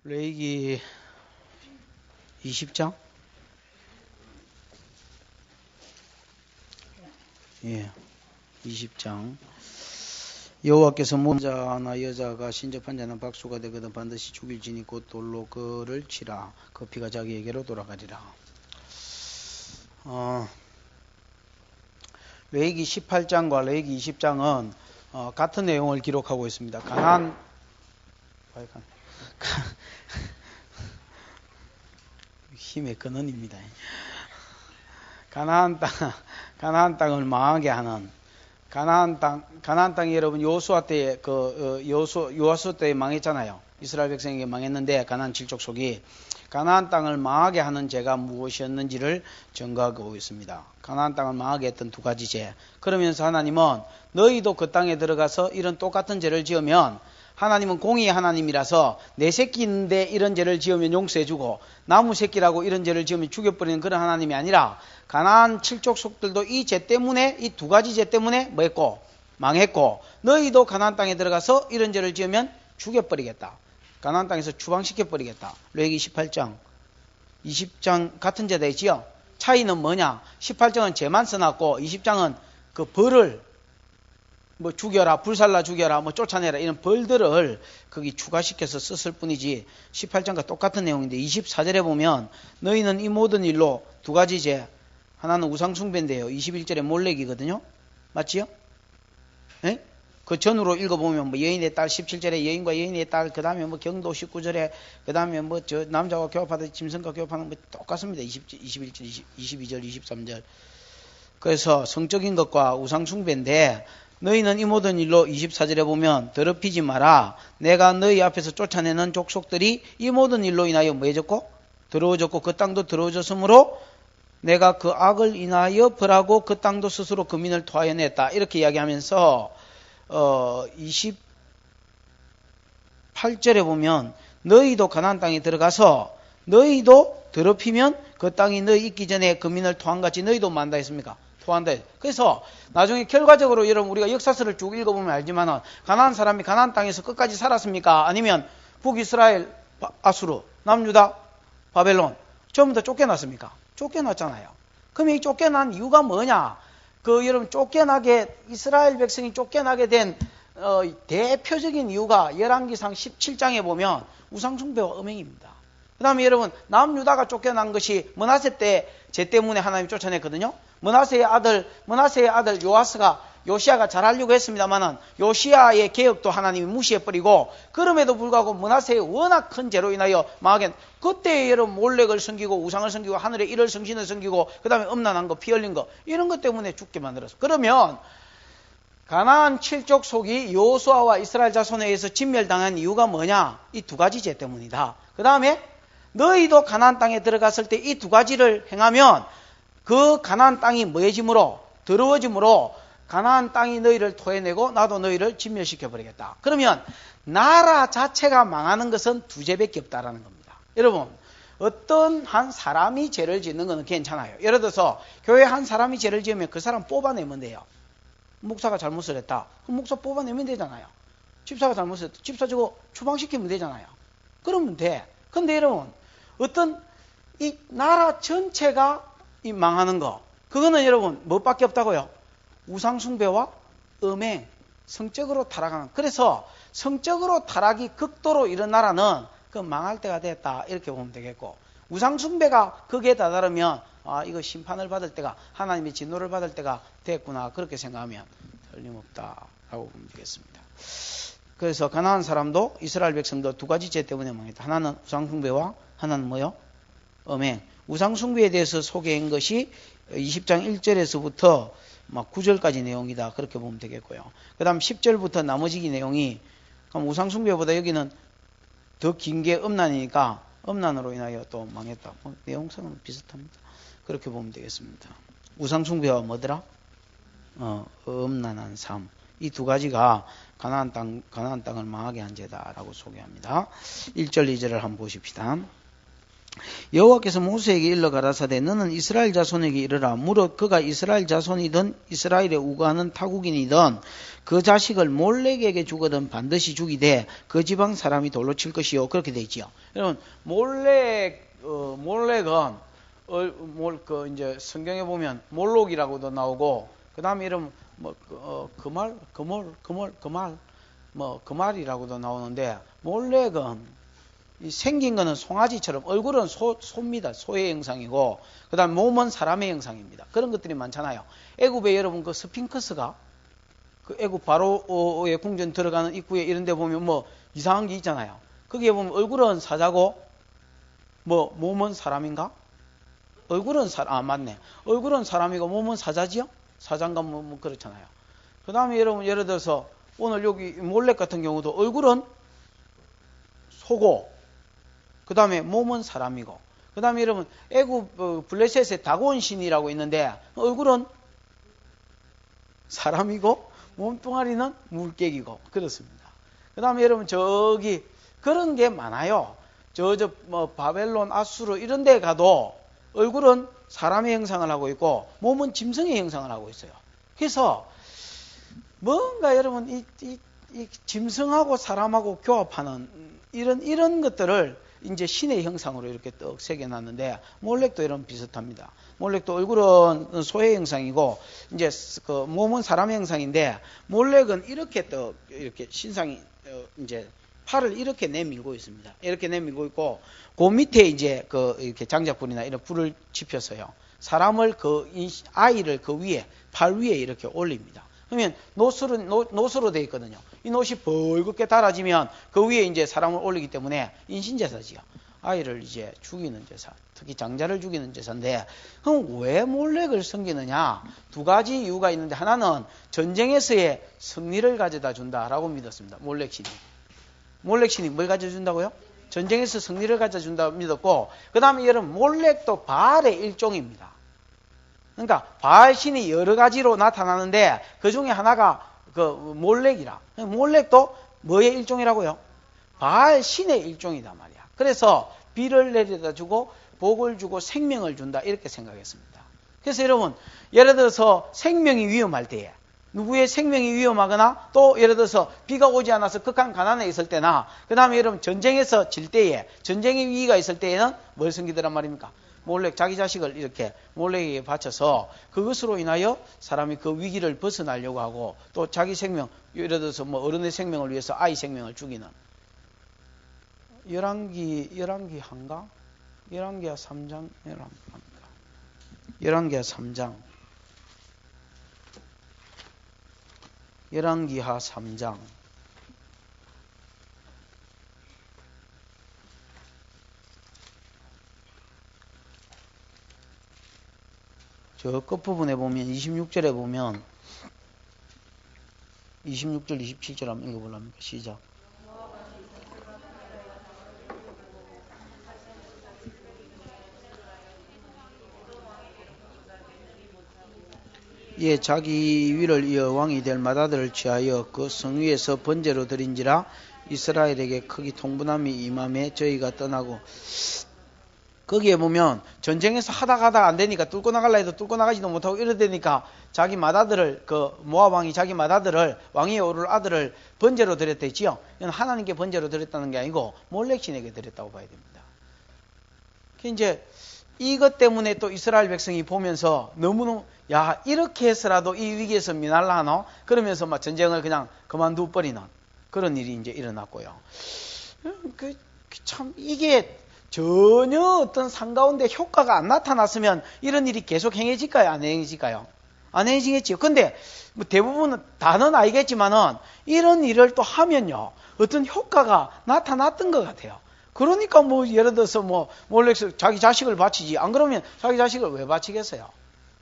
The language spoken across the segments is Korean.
레위기 20장? 예, 20장. 여호와께서 남자나 여자가 신접한 자는 박수가 되거든 반드시 죽일지니 곧 돌로 그를 치라. 그 피가 자기에게로 돌아가리라. 레위기 18장과 레위기 20장은 같은 내용을 기록하고 있습니다. 힘의 근원입니다. 가나안 땅을 망하게 하는 가나안 땅이 여러분 여호수아 때에 여호수아 때에 망했잖아요. 이스라엘 백성에게 망했는데 가나안 칠족속이 가나안 땅을 망하게 하는 죄가 무엇이었는지를 증거하고 있습니다. 가나안 땅을 망하게 했던 두 가지 죄. 그러면서 하나님은 너희도 그 땅에 들어가서 이런 똑같은 죄를 지으면 하나님은 공의의 하나님이라서 내 새끼인데 이런 죄를 지으면 용서해주고 나무 새끼라고 이런 죄를 지으면 죽여버리는 그런 하나님이 아니라 가나안 칠족속들도 이 죄 때문에 이 두 가지 죄 때문에 뭐했고 망했고 너희도 가나안 땅에 들어가서 이런 죄를 지으면 죽여버리겠다. 가나안 땅에서 추방시켜버리겠다. 레위기 18장 20장 같은 죄다 있지요. 차이는 뭐냐? 18장은 죄만 써놨고 20장은 그 벌을 뭐 죽여라, 불살라 죽여라, 뭐 쫓아내라 이런 벌들을 거기 추가시켜서 썼을 뿐이지 18장과 똑같은 내용인데 24절에 보면 너희는 이 모든 일로 두 가지 죄 하나는 우상숭배인데요. 21절에 몰렉이거든요. 맞지요? 예? 그 전으로 읽어보면 뭐 여인의 딸 17절에 여인과 여인의 딸 그 다음에 뭐 경도 19절에 그 다음에 뭐 저 남자와 교합하듯 짐승과 교합하는 거 똑같습니다. 21절, 22절, 23절. 그래서 성적인 것과 우상숭배인데 너희는 이 모든 일로 24절에 보면 더럽히지 마라. 내가 너희 앞에서 쫓아내는 족속들이 이 모든 일로 인하여 뭐해졌고 더러워졌고 그 땅도 더러워졌으므로 내가 그 악을 인하여 벌하고 그 땅도 스스로 그 민을 토하여 냈다. 이렇게 이야기하면서 28절에 보면 너희도 가나안 땅에 들어가서 너희도 더럽히면 그 땅이 너희 있기 전에 그 민을 토한 같이 너희도 만다 했습니까? 토한다. 그래서 나중에 결과적으로 여러분 우리가 역사서를 쭉 읽어보면 알지만은 가나안 사람이 가나안 땅에서 끝까지 살았습니까? 아니면 북이스라엘 아수르, 남유다, 바벨론 전부 다 쫓겨났습니까? 쫓겨났잖아요. 그럼 이 쫓겨난 이유가 뭐냐? 여러분 쫓겨나게 이스라엘 백성이 쫓겨나게 된 대표적인 이유가 열왕기상 17장에 보면 우상숭배와 음행입니다. 그 다음에 여러분 남유다가 쫓겨난 것이 므낫세 때 죄 때문에 하나님이 쫓아냈거든요. 므낫세의 아들 요시야가 잘하려고 했습니다만은 요시야의 개혁도 하나님이 무시해버리고 그럼에도 불구하고 므낫세의 워낙 큰 죄로 인하여 망하게 그때 여러분 몰렉을 섬기고 우상을 섬기고 하늘의 일월 성신을 섬기고 그 다음에 음란한 거 피 흘린 거 이런 것 때문에 죽게 만들었어. 그러면 가나안 칠족속이 여호수아와 이스라엘 자손에 의해서 진멸당한 이유가 뭐냐? 이 두 가지 죄 때문이다. 그 다음에 너희도 가나안 땅에 들어갔을 때 이 두 가지를 행하면 그 가나안 땅이 뭐해짐으로 더러워짐으로 가나안 땅이 너희를 토해내고 나도 너희를 진멸시켜버리겠다. 그러면 나라 자체가 망하는 것은 두 죄밖에 없다라는 겁니다. 여러분 어떤 한 사람이 죄를 짓는 건 괜찮아요. 예를 들어서 교회 한 사람이 죄를 지으면 그 사람 뽑아내면 돼요. 목사가 잘못을 했다. 그럼 목사 뽑아내면 되잖아요. 집사가 잘못을 했다. 집사 저거 추방시키면 되잖아요. 그러면 돼. 근데 여러분 어떤 이 나라 전체가 이 망하는 거 그거는 여러분 뭐밖에 없다고요? 우상숭배와 음행, 성적으로 타락하는. 그래서 성적으로 타락이 극도로 이런 나라는 그 망할 때가 됐다 이렇게 보면 되겠고 우상숭배가 극에 다다르면 이거 심판을 받을 때가 하나님의 진노를 받을 때가 됐구나 그렇게 생각하면 틀림없다라고 보면 되겠습니다. 그래서 가나안 사람도 이스라엘 백성도 두 가지 죄 때문에 망했다. 하나는 우상숭배와 하나는 뭐요? 음행. 우상숭배에 대해서 소개한 것이 20장 1절에서부터 막 9절까지 내용이다. 그렇게 보면 되겠고요. 그 다음 10절부터 나머지 내용이 그럼 우상숭배보다 여기는 더 긴 게 음란이니까 음란으로 인하여 또 망했다. 내용상은 비슷합니다. 그렇게 보면 되겠습니다. 우상숭배와 뭐더라? 음란한 삶. 이 두 가지가 가나안 땅을 망하게 한 죄다라고 소개합니다. 1절, 2절을 한번 보십시다. 여호와께서 모세에게 일러 가라사대 너는 이스라엘 자손에게 이르라 무릇 그가 이스라엘 자손이든 이스라엘에 우거하는 타국인이든 그 자식을 몰렉에게 주거든 반드시 죽이되 그 지방 사람이 돌로 칠 것이요. 그렇게 되어 있지요. 여러분 몰렉은 이제 성경에 보면 몰록이라고도 나오고 그 다음에 이름 그말이라고도 나오는데 몰렉은 생긴 거는 송아지처럼 얼굴은 소입니다. 소의 형상이고 그다음 몸은 사람의 형상입니다. 그런 것들이 많잖아요. 애굽에 여러분 그 스핑크스가 그 애굽 바로의 궁전 들어가는 입구에 이런 데 보면 뭐 이상한 게 있잖아요. 거기에 보면 얼굴은 사자고 몸은 사람인가? 얼굴은 맞네. 얼굴은 사람이고 몸은 사자지요? 사자인가 뭐 그렇잖아요. 그다음에 여러분 예를 들어서 오늘 여기 몰렉 같은 경우도 얼굴은 소고 그 다음에 몸은 사람이고 그 다음에 여러분 애굽 블레셋의 다곤 신이라고 있는데 얼굴은 사람이고 몸뚱아리는 물개기고 그렇습니다. 그 다음에 여러분 저기 그런 게 많아요. 바벨론, 아수르 이런 데 가도 얼굴은 사람의 형상을 하고 있고 몸은 짐승의 형상을 하고 있어요. 그래서 뭔가 여러분 이 짐승하고 사람하고 교합하는 이런 것들을 이제 신의 형상으로 이렇게 떡 새겨놨는데 몰렉도 이런 비슷합니다. 몰렉도 얼굴은 소의 형상이고 이제 그 몸은 사람의 형상인데 몰렉은 이렇게 신상이 이제 팔을 이렇게 내밀고 있습니다. 이렇게 내밀고 있고 그 밑에 이제 이렇게 장작불이나 이런 불을 지펴서요. 사람을 아이를 그 위에 팔 위에 이렇게 올립니다. 그러면 노수로 되어 있거든요. 이 노시 벌겋게 달아지면 그 위에 이제 사람을 올리기 때문에 인신제사지요. 아이를 이제 죽이는 제사, 특히 장자를 죽이는 제사인데, 그럼 왜 몰렉을 섬기느냐? 두 가지 이유가 있는데, 하나는 전쟁에서의 승리를 가져다 준다라고 믿었습니다. 몰렉신이 뭘 가져준다고요? 전쟁에서 승리를 가져준다고 믿었고, 그 다음에 여러분, 몰렉도 바알의 일종입니다. 그러니까 바알신이 여러 가지로 나타나는데 그 중에 하나가 몰렉이라. 몰렉도 뭐의 일종이라고요? 바알신의 일종이다 말이야. 그래서 비를 내려다 주고 복을 주고 생명을 준다 이렇게 생각했습니다. 그래서 여러분 예를 들어서 생명이 위험할 때에 누구의 생명이 위험하거나 또 예를 들어서 비가 오지 않아서 극한 가난에 있을 때나 그 다음에 여러분 전쟁에서 질 때에 전쟁의 위기가 있을 때에는 뭘 섬기더란 말입니까? 몰렉 자기 자식을 이렇게 몰렉에게 바쳐서 그것으로 인하여 사람이 그 위기를 벗어나려고 하고 또 자기 생명 예를 들어서 어른의 생명을 위해서 아이 생명을 죽이는 열왕기하 3장 열왕기하 3장 저 끝부분에 보면 26절에 보면 26절 27절 한번 읽어보랍니까? 시작. 예, 자기 위를 이어 왕이 될 맏아들을 취하여 그 성 위에서 번제로 드린지라 이스라엘에게 크기 통분함이 임함에 저희가 떠나고 거기에 보면 전쟁에서 하다가 안 되니까 뚫고 나갈라 해도 뚫고 나가지도 못하고 이러되니까 자기 맏아들을 모압 왕이 자기 맏아들을 왕위에 오를 아들을 번제로 드렸다 했지요. 이건 하나님께 번제로 드렸다는 게 아니고 몰렉신에게 드렸다고 봐야 됩니다. 이제 이것 때문에 또 이스라엘 백성이 보면서 너무너무 야 이렇게 해서라도 이 위기에서 면할라 하노? 그러면서 막 전쟁을 그냥 그만두 버리는 그런 일이 이제 일어났고요. 참 이게 전혀 어떤 상가운데 효과가 안 나타났으면 이런 일이 계속 행해질까요? 안 행해질까요? 안 행해지겠지요. 근데 대부분은 다는 아니겠지만은 이런 일을 또 하면요. 어떤 효과가 나타났던 것 같아요. 그러니까 예를 들어서 몰렉 자기 자식을 바치지. 안 그러면 자기 자식을 왜 바치겠어요?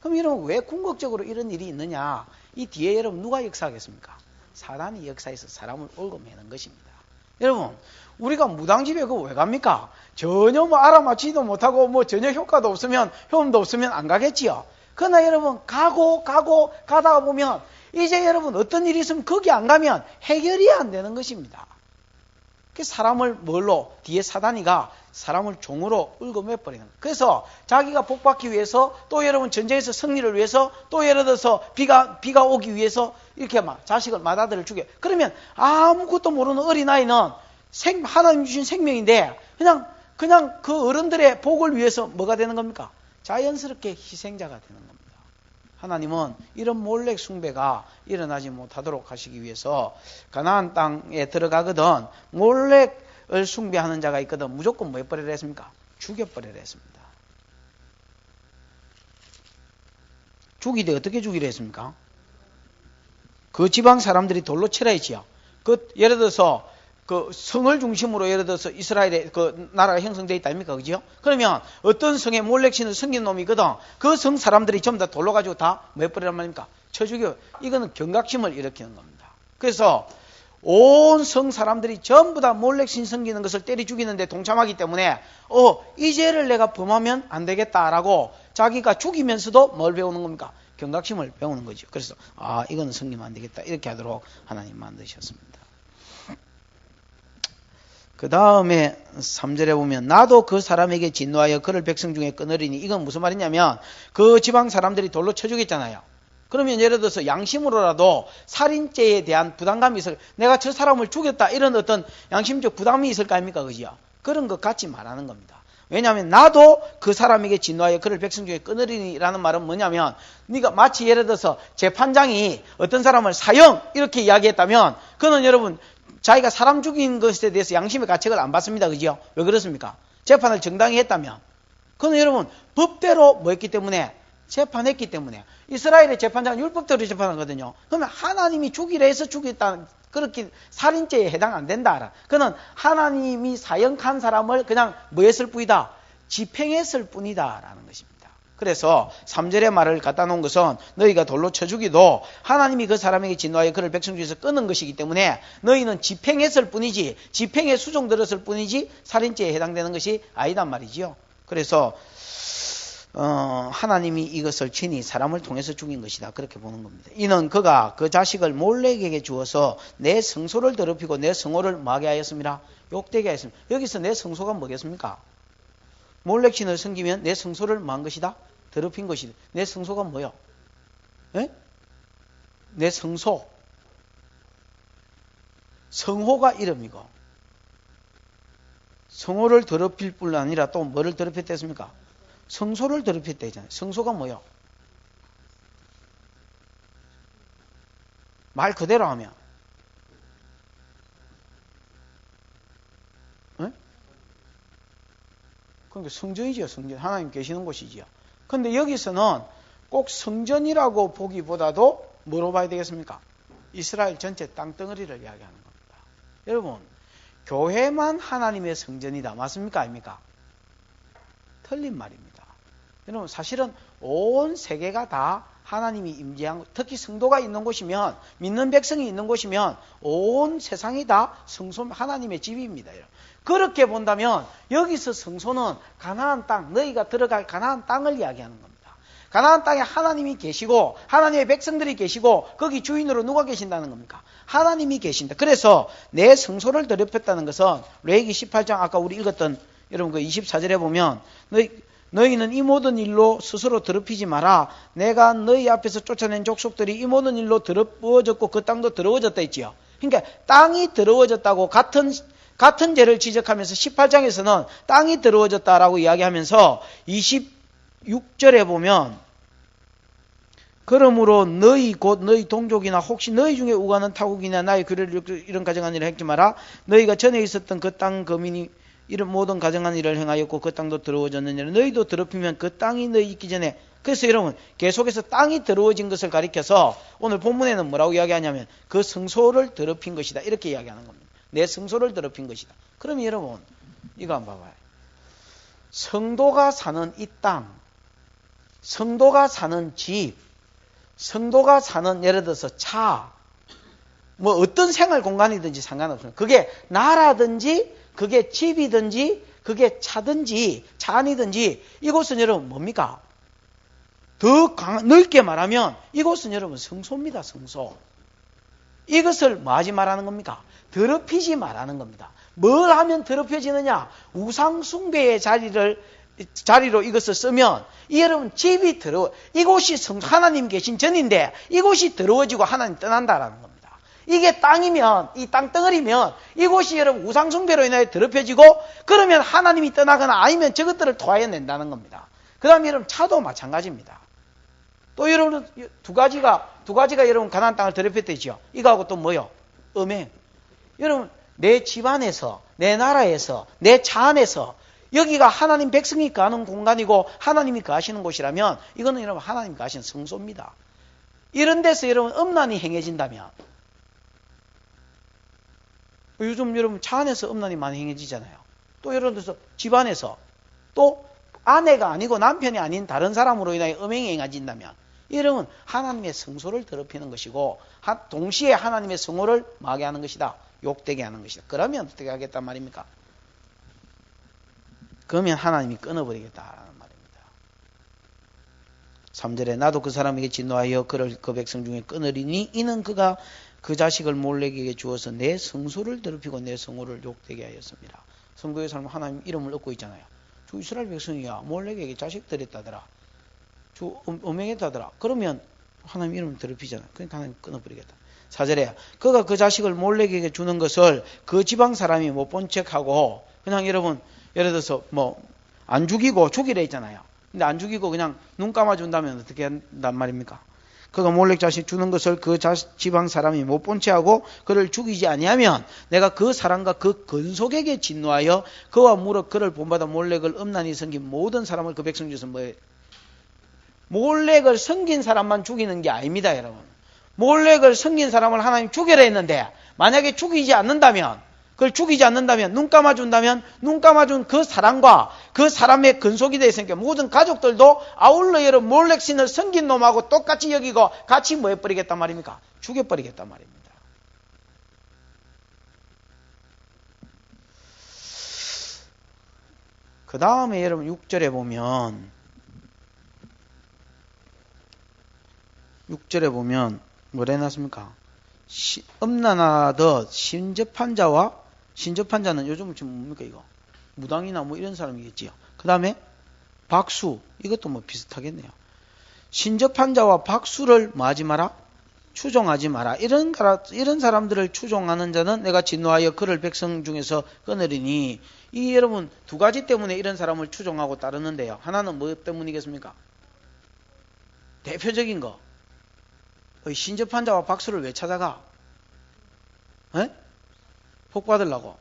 그럼 여러분 왜 궁극적으로 이런 일이 있느냐? 이 뒤에 여러분 누가 역사하겠습니까? 사단이 역사해서 사람을 옳고 매는 것입니다. 여러분 우리가 무당집에 그거 왜 갑니까? 전혀 알아맞히지도 못하고 전혀 효과도 없으면 효험도 없으면 안 가겠지요. 그러나 여러분 가다가 보면 이제 여러분 어떤 일이 있으면 거기 안 가면 해결이 안 되는 것입니다. 그 사람을 뒤에 사단이가 사람을 종으로 얽어매버리는 거예요. 그래서 자기가 복받기 위해서 또 여러분 전쟁에서 승리를 위해서 또 예를 들어서 비가 오기 위해서 이렇게 막 자식을 맏아들을 죽여. 그러면 아무것도 모르는 어린아이는 하나님 주신 생명인데 그냥 그 어른들의 복을 위해서 뭐가 되는 겁니까? 자연스럽게 희생자가 되는 겁니다. 하나님은 이런 몰렉 숭배가 일어나지 못하도록 하시기 위해서 가나안 땅에 들어가거든 몰렉을 숭배하는 자가 있거든 무조건 뭐 해버리라 했습니까? 죽여버리라 했습니다. 죽이되 어떻게 죽이라 했습니까? 그 지방 사람들이 돌로 치라 했지요. 예를 들어서 그 성을 중심으로 예를 들어서 이스라엘의 그 나라가 형성되어 있다 아닙니까? 그죠? 그러면 어떤 성에 몰렉신을 섬긴 놈이 있거든. 그 성 사람들이 전부 다 돌로 가지고 다 뭐 해버리란 말입니까? 쳐 죽여. 이거는 경각심을 일으키는 겁니다. 그래서 온 성 사람들이 전부 다 몰렉신 섬기는 것을 때려 죽이는데 동참하기 때문에 이 죄를 내가 범하면 안 되겠다라고 자기가 죽이면서도 뭘 배우는 겁니까? 경각심을 배우는 거죠. 그래서 이거는 섬기면 안 되겠다 이렇게 하도록 하나님 만드셨습니다. 그 다음에 3절에 보면 나도 그 사람에게 진노하여 그를 백성 중에 끊으리니 이건 무슨 말이냐면 그 지방 사람들이 돌로 쳐 죽였잖아요. 그러면 예를 들어서 양심으로라도 살인죄에 대한 부담감이 내가 저 사람을 죽였다 이런 어떤 양심적 부담이 있을 거 아닙니까? 그죠? 그런 것 같지 말하는 겁니다. 왜냐하면 나도 그 사람에게 진노하여 그를 백성 중에 끊으리니라는 말은 뭐냐면 네가 마치 예를 들어서 재판장이 어떤 사람을 사형 이렇게 이야기했다면 그는 여러분 자기가 사람 죽인 것에 대해서 양심의 가책을 안 받습니다. 그죠? 왜 그렇습니까? 재판을 정당히 했다면. 그는 여러분, 법대로 뭐 했기 때문에? 재판했기 때문에. 이스라엘의 재판장은 율법대로 재판하거든요. 그러면 하나님이 죽이라 해서 죽였다. 그렇게 살인죄에 해당 안 된다. 그는 하나님이 사형한 사람을 그냥 뭐 했을 뿐이다? 집행했을 뿐이다. 라는 것입니다. 그래서 3절의 말을 갖다 놓은 것은 너희가 돌로 쳐 죽이도 하나님이 그 사람에게 진노하여 그를 백성 중에서 끊은 것이기 때문에 너희는 집행했을 뿐이지 집행에 수종 들었을 뿐이지 살인죄에 해당되는 것이 아니단 말이지요. 그래서 하나님이 이것을 친히 사람을 통해서 죽인 것이다. 그렇게 보는 겁니다. 이는 그가 그 자식을 몰렉에게 주어서 내 성소를 더럽히고 내 성호를 뭐하게 하였습니다. 욕되게 하였습니다. 여기서 내 성소가 뭐겠습니까? 몰렉신을 섬기면 내 성소를 뭐한 것이다? 더럽힌 것이다. 내 성소가 뭐요? 에? 내 성소. 성호가 이름이고 성호를 더럽힐 뿐 아니라 또 뭐를 더럽혔다 했습니까? 성소를 더럽혔다 했잖아요. 성소가 뭐요? 말 그대로 하면 그러니까 성전이죠. 성전. 하나님 계시는 곳이지요. 그런데 여기서는 꼭 성전이라고 보기보다도 뭐로 봐야 되겠습니까? 이스라엘 전체 땅덩어리를 이야기하는 겁니다. 여러분, 교회만 하나님의 성전이다. 맞습니까? 아닙니까? 틀린 말입니다. 여러분, 사실은 온 세계가 다 하나님이 임재한 곳, 특히 성도가 있는 곳이면, 믿는 백성이 있는 곳이면 온 세상이 다 성소, 하나님의 집입니다. 그렇게 본다면 여기서 성소는 가나안 땅, 너희가 들어갈 가나안 땅을 이야기하는 겁니다. 가나안 땅에 하나님이 계시고 하나님의 백성들이 계시고 거기 주인으로 누가 계신다는 겁니까? 하나님이 계신다. 그래서 내 성소를 더럽혔다는 것은 레위기 18장 아까 우리 읽었던 여러분 그 24절에 보면 너희는 이 모든 일로 스스로 더럽히지 마라. 내가 너희 앞에서 쫓아낸 족속들이 이 모든 일로 더러워졌고 그 땅도 더러워졌다 했지요. 그러니까 땅이 더러워졌다고 같은 죄를 지적하면서 18장에서는 땅이 더러워졌다라고 이야기하면서 26절에 보면 그러므로 너희 곧 너희 동족이나 혹시 너희 중에 우가는 타국이나 나의 규례를 이런 가정한 일을 행지 마라. 너희가 전에 있었던 그 땅 거민이 이런 모든 가정한 일을 행하였고 그 땅도 더러워졌느니라. 너희도 더럽히면 그 땅이 너희 있기 전에. 그래서 여러분 계속해서 땅이 더러워진 것을 가리켜서 오늘 본문에는 뭐라고 이야기하냐면 그 성소를 더럽힌 것이다. 이렇게 이야기하는 겁니다. 내 성소를 더럽힌 것이다. 그럼 여러분 이거 한번 봐봐요. 성도가 사는 이 땅, 성도가 사는 집, 성도가 사는 예를 들어서 차, 뭐 어떤 생활 공간이든지 상관없습니다. 그게 나라든지 그게 집이든지 그게 차든지 차 안이든지 이곳은 여러분 뭡니까? 더 넓게 말하면 이곳은 여러분 성소입니다. 성소. 이것을 뭐 하지 말라는 겁니까? 더럽히지 말라는 겁니다. 뭘 하면 더럽혀지느냐? 우상숭배의 자리로 이것을 쓰면, 이 여러분 집이 더러워, 이곳이 하나님 계신 전인데 이곳이 더러워지고 하나님 떠난다라는 겁니다. 이게 땅이면, 이 땅덩어리면 이곳이 여러분 우상숭배로 인하여 더럽혀지고, 그러면 하나님이 떠나거나 아니면 저것들을 토하여낸다는 겁니다. 그 다음에 여러분 차도 마찬가지입니다. 또 여러분 두 가지가 여러분 가나안 땅을 더럽혔대죠. 이거하고 또 뭐요? 음행. 여러분 내 집안에서, 내 나라에서, 내 차 안에서 여기가 하나님 백성이 가는 공간이고 하나님이 가시는 곳이라면 이거는 여러분 하나님 가신 성소입니다. 이런 데서 여러분 음란이 행해진다면, 요즘 여러분 차 안에서 음란이 많이 행해지잖아요. 또 예를 들어서 집안에서, 또 아내가 아니고 남편이 아닌 다른 사람으로 인하여 음행이 행해진다면, 여러분 하나님의 성소를 더럽히는 것이고 동시에 하나님의 성호를 마게 하는 것이다. 욕되게 하는 것이다. 그러면 어떻게 하겠단 말입니까? 그러면 하나님이 끊어버리겠다라는 말입니다. 3절에 나도 그 사람에게 진노하여 그를 그 백성 중에 끊으리니 이는 그가 그 자식을 몰렉에게 주어서 내 성소를 더럽히고 내 성호를 욕되게 하였습니다. 성도의 사람은 하나님 이름을 얻고 있잖아요. 주 이스라엘 백성이야 몰렉에게 자식 드렸다더라. 주 음행했다더라. 그러면 하나님 이름을 더럽히잖아요. 그러니까 하나님 끊어버리겠다. 4절에 그가 그 자식을 몰렉에게 주는 것을 그 지방 사람이 못 본 척하고, 그냥 여러분 예를 들어서 뭐 안 죽이고 죽이래 있잖아요. 근데 안 죽이고 그냥 눈 감아준다면 어떻게 한단 말입니까? 그가 몰렉 자식 주는 것을 그 지방 사람이 못 본 채하고 그를 죽이지 아니하면 내가 그 사람과 그 근속에게 진노하여 그와 무릇 그를 본받아 몰렉을 음란히 섬긴 모든 사람을 그 백성 중에서 뭐예요? 몰렉을 섬긴 사람만 죽이는 게 아닙니다, 여러분. 몰렉을 섬긴 사람을 하나님 죽여라 했는데, 만약에 그걸 죽이지 않는다면, 눈 감아준다면, 눈 감아준 그 사람과 그 사람의 근속이 되어 있으니까 모든 가족들도 아울러 여러분 몰렉 신을 섬긴 놈하고 똑같이 여기고 같이 뭐 해버리겠단 말입니까? 죽여버리겠단 말입니다. 그 다음에 여러분 6절에 보면 뭐라 해놨습니까? 음란하듯 신접한 자는 요즘은 지금 뭡니까 이거? 무당이나 뭐 이런 사람이겠지요. 그 다음에 박수, 이것도 뭐 비슷하겠네요. 신접한 자와 박수를 뭐 하지 마라? 추종하지 마라. 이런 사람들을 추종하는 자는 내가 진노하여 그를 백성 중에서 끊으리니, 이 여러분 두 가지 때문에 이런 사람을 추종하고 따르는데요. 하나는 뭐 때문이겠습니까? 대표적인 거. 신접한 자와 박수를 왜 찾아가? 에? 복 받으려고.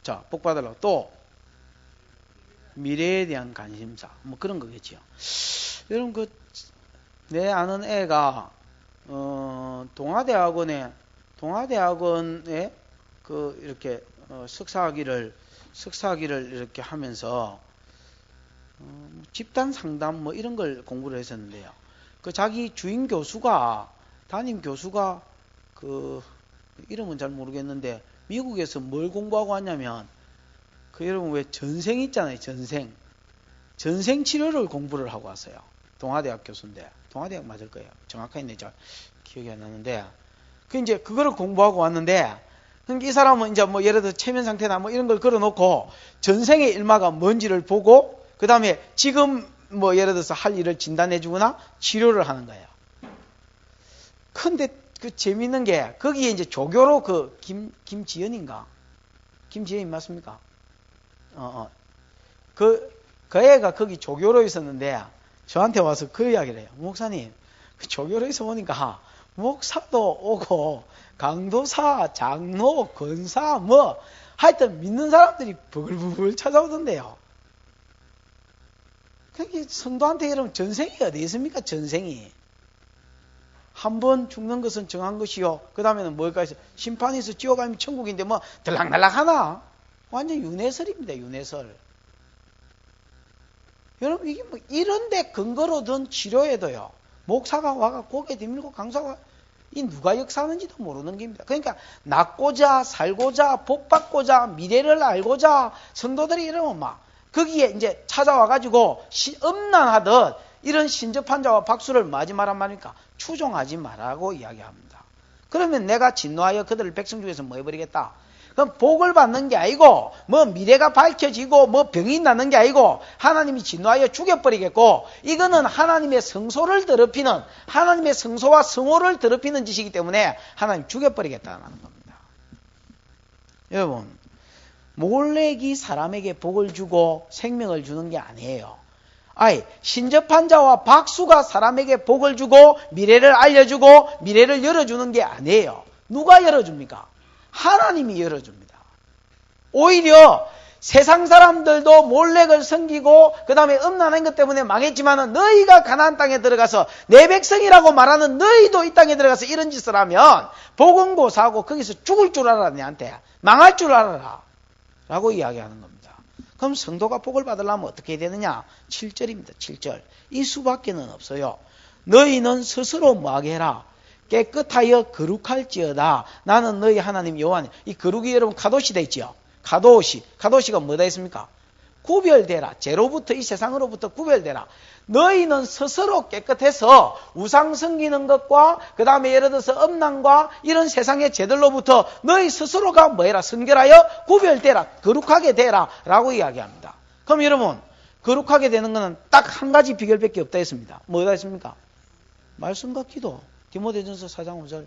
자, 복 받으려고. 또 미래에 대한 관심사. 뭐 그런 거겠지요. 여러분 내 아는 애가 동아대학원에 이렇게 석사학위를 이렇게 하면서 집단 상담 뭐 이런 걸 공부를 했었는데요. 그 자기 주임 교수가, 담임 교수가 그 이름은 잘 모르겠는데 미국에서 뭘 공부하고 왔냐면 그 여러분 왜 전생 있잖아요. 전생 치료를 공부를 하고 왔어요. 동아대학 교수인데, 동아대학 맞을 거예요. 정확하게 잘 기억이 안 나는데, 이제 그거를 공부하고 왔는데, 그러니까 이 사람은 이제 뭐 예를 들어 체면 상태나 뭐 이런 걸 걸어놓고 전생의 일마가 뭔지를 보고, 그 다음에 지금 뭐 예를 들어서 할 일을 진단해주거나 치료를 하는 거예요. 근데 그 재밌는 게 거기에 이제 조교로 그 김지연인가? 김지연이 맞습니까? 그 애가 거기 조교로 있었는데 저한테 와서 그 이야기를 해요. 목사님, 그 조교로 있어 보니까 목사도 오고 강도사, 장로, 권사 뭐 하여튼 믿는 사람들이 버글버글 찾아오던데요. 그게 성도한테 여러분 전생이 어디 있습니까? 전생이. 한 번 죽는 것은 정한 것이요. 그 다음에는 뭘까 해서 심판에서 지옥 아니면 천국인데 뭐 들락날락 하나? 완전 윤회설입니다. 윤회설. 여러분 이게 뭐 이런데 근거로 든 치료에도요. 목사가 와가 고개 들밀고 강사가 이 누가 역사하는지도 모르는 겁니다. 그러니까 낫고자 살고자 복 받고자 미래를 알고자 성도들이 이러면 막 거기에 이제 찾아와가지고 음란하듯 이런 신접한 자와 박수를 맞이 말한 말입니까? 추종하지 말라고 이야기합니다. 그러면 내가 진노하여 그들을 백성 중에서 뭐 해버리겠다. 그럼 복을 받는 게 아니고 뭐 미래가 밝혀지고 뭐 병이 나는 게 아니고 하나님이 진노하여 죽여버리겠고, 이거는 하나님의 성소를 더럽히는, 하나님의 성소와 성호를 더럽히는 짓이기 때문에 하나님 죽여버리겠다는 겁니다. 여러분, 몰렉이 사람에게 복을 주고 생명을 주는 게 아니에요. 신접한 자와 박수가 사람에게 복을 주고 미래를 알려주고 미래를 열어주는 게 아니에요. 누가 열어줍니까? 하나님이 열어줍니다. 오히려 세상 사람들도 몰렉을 섬기고 그 다음에 음란한 것 때문에 망했지만은 너희가 가나안 땅에 들어가서 내 백성이라고 말하는 너희도 이 땅에 들어가서 이런 짓을 하면 복은 고사하고 거기서 죽을 줄 알아라, 너한테 망할 줄 알아라 라고 이야기하는 겁니다. 그럼 성도가 복을 받으려면 어떻게 해야 되느냐? 7절입니다. 7절. 이 수밖에는 없어요. 너희는 스스로 뭐하게 해라? 깨끗하여 거룩할지어다. 나는 너희 하나님 여호와니. 이 거룩이 여러분 카도시 돼 있죠? 카도시가 뭐다 했습니까? 구별되라. 죄로부터, 이 세상으로부터 구별되라. 너희는 스스로 깨끗해서 우상 섬기는 것과 그 다음에 예를 들어서 음란과 이런 세상의 죄들로부터 너희 스스로가 뭐해라? 순결하여 구별되라. 거룩하게 되라 라고 이야기합니다. 그럼 여러분, 거룩하게 되는 것은 딱 한 가지 비결밖에 없다 했습니다. 뭐다 했습니까? 말씀과 기도. 디모데전서 4장 5절.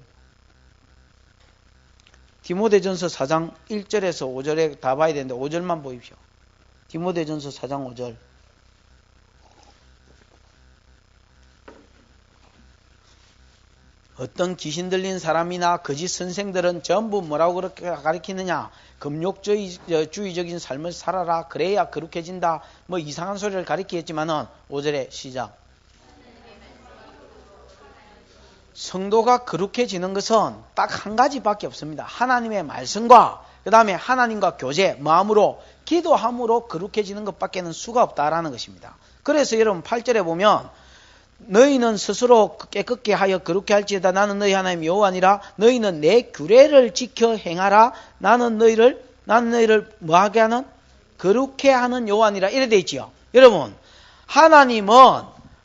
디모데전서 4장 1절에서 5절에 다 봐야 되는데 5절만 보십시오. 디모데전서 4장 5절. 어떤 귀신 들린 사람이나 거짓 선생들은 전부 뭐라고 그렇게 가르치느냐? 금욕주의적인 삶을 살아라. 그래야 거룩해진다. 뭐 이상한 소리를 가르치겠지만은 5절에 시작. 성도가 거룩해지는 것은 딱 한 가지밖에 없습니다. 하나님의 말씀과 그 다음에 하나님과 교제, 마음으로 기도함으로 거룩해지는 것밖에는 수가 없다라는 것입니다. 그래서 여러분 8절에 보면 너희는 스스로 깨끗게 하여 거룩게 할지어다. 나는 너희 하나님 여호와니라. 너희는 내 규례를 지켜 행하라. 나는 너희를 뭐하게 하는? 거룩해 하는 여호와니라. 이래 돼 있지요. 여러분,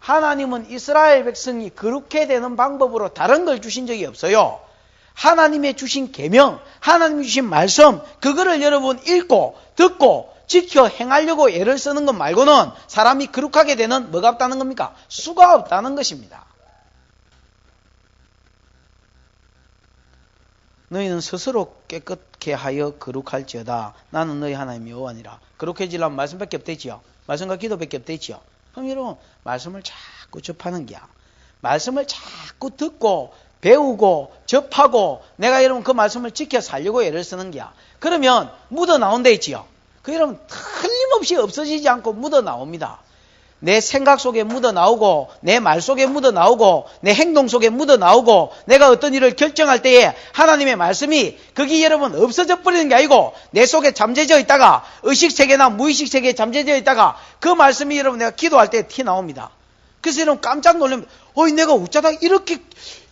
하나님은 이스라엘 백성이 거룩해 되는 방법으로 다른 걸 주신 적이 없어요. 하나님의 주신 계명, 하나님이 주신 말씀, 그거를 여러분 읽고 듣고 지켜 행하려고 애를 쓰는 것 말고는 사람이 거룩하게 되는 뭐가 없다는 겁니까? 수가 없다는 것입니다. 너희는 스스로 깨끗게 하여 거룩할지어다. 나는 너희 하나님 여호와니라. 거룩해지려면 말씀밖에 없대지요. 말씀과 기도밖에 없대지요. 그럼 여러분, 말씀을 자꾸 접하는 게야. 말씀을 자꾸 듣고 배우고 접하고 내가 여러분 그 말씀을 지켜 살려고 애를 쓰는 게야. 그러면 묻어 나온다 있지요. 그 여러분 틀림없이 없어지지 않고 묻어 나옵니다. 내 생각 속에 묻어 나오고 내 말 속에 묻어 나오고 내 행동 속에 묻어 나오고 내가 어떤 일을 결정할 때에 하나님의 말씀이 거기 여러분 없어져 버리는 게 아니고 내 속에 잠재져 있다가 의식세계나 무의식세계에 잠재져 있다가 그 말씀이 여러분 내가 기도할 때 티 나옵니다. 그래서 여러분 깜짝 놀랍니다. 내가 어쩌다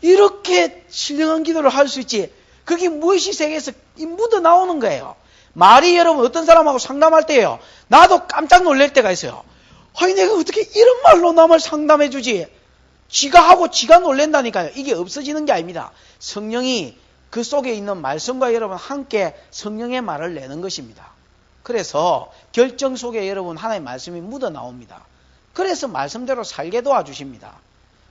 이렇게 신령한 기도를 할 수 있지. 그게 무의식세계에서 묻어 나오는 거예요. 말이 여러분 어떤 사람하고 상담할 때요. 나도 깜짝 놀랄 때가 있어요. 내가 어떻게 이런 말로 남을 상담해 주지? 지가 하고 지가 놀란다니까요. 이게 없어지는 게 아닙니다. 성령이 그 속에 있는 말씀과 여러분 함께 성령의 말을 내는 것입니다. 그래서 결정 속에 여러분 하나님의 말씀이 묻어 나옵니다. 그래서 말씀대로 살게 도와주십니다.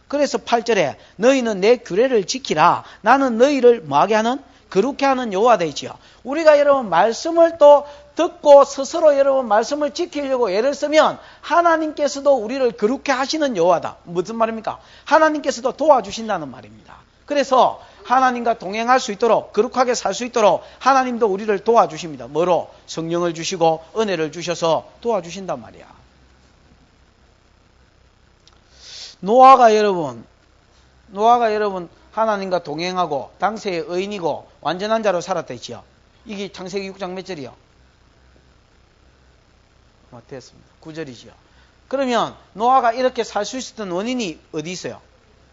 그래서 8절에 너희는 내 규례를 지키라. 나는 너희를 뭐하게 하는? 거룩해 하는 여호와 되지요. 우리가 여러분 말씀을 또 듣고 스스로 여러분 말씀을 지키려고 애를 쓰면 하나님께서도 우리를 거룩해 하시는 여호와다. 무슨 말입니까? 하나님께서도 도와주신다는 말입니다. 그래서 하나님과 동행할 수 있도록 거룩하게 살 수 있도록 하나님도 우리를 도와주십니다. 뭐로? 성령을 주시고 은혜를 주셔서 도와주신단 말이야. 노아가 여러분 하나님과 동행하고 당시의 의인이고 완전한 자로 살았다 했지요. 이게 창세기 6장 몇 절이요? 됐습니다. 9절이지요. 그러면 노아가 이렇게 살 수 있었던 원인이 어디 있어요?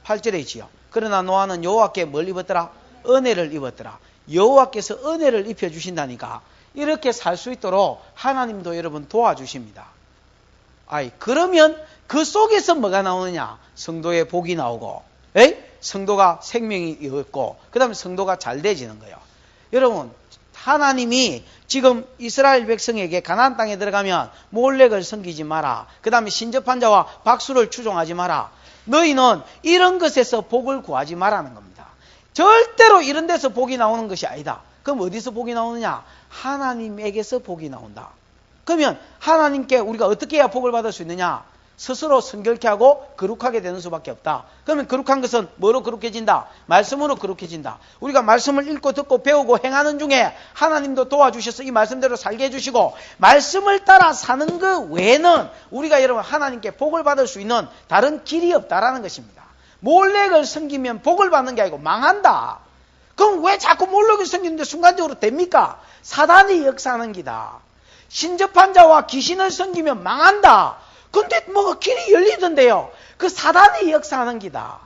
8절에 있지요. 그러나 노아는 여호와께 뭘 입었더라? 은혜를 입었더라. 여호와께서 은혜를 입혀주신다니까 이렇게 살 수 있도록 하나님도 여러분 도와주십니다. 그러면 그 속에서 뭐가 나오느냐? 성도의 복이 나오고 성도가 생명이 있고 그 다음에 성도가 잘 되지는 거예요. 여러분, 하나님이 지금 이스라엘 백성에게 가나안 땅에 들어가면 몰렉을 섬기지 마라. 그 다음에 신접한 자와 박수를 추종하지 마라. 너희는 이런 것에서 복을 구하지 마라는 겁니다. 절대로 이런 데서 복이 나오는 것이 아니다. 그럼 어디서 복이 나오느냐? 하나님에게서 복이 나온다. 그러면 하나님께 우리가 어떻게 해야 복을 받을 수 있느냐? 스스로 성결케 하고 거룩하게 되는 수밖에 없다. 그러면 거룩한 것은 뭐로 거룩해진다? 말씀으로 거룩해진다. 우리가 말씀을 읽고 듣고 배우고 행하는 중에 하나님도 도와주셔서 이 말씀대로 살게 해주시고 말씀을 따라 사는 것 외에는 우리가 여러분 하나님께 복을 받을 수 있는 다른 길이 없다라는 것입니다. 몰렉을 섬기면 복을 받는 게 아니고 망한다. 그럼 왜 자꾸 몰렉을 섬기는데 순간적으로 됩니까? 사단이 역사하는 기다. 신접한 자와 귀신을 섬기면 망한다. 근데 뭐가 길이 열리던데요. 그 사단이 역사하는 기다.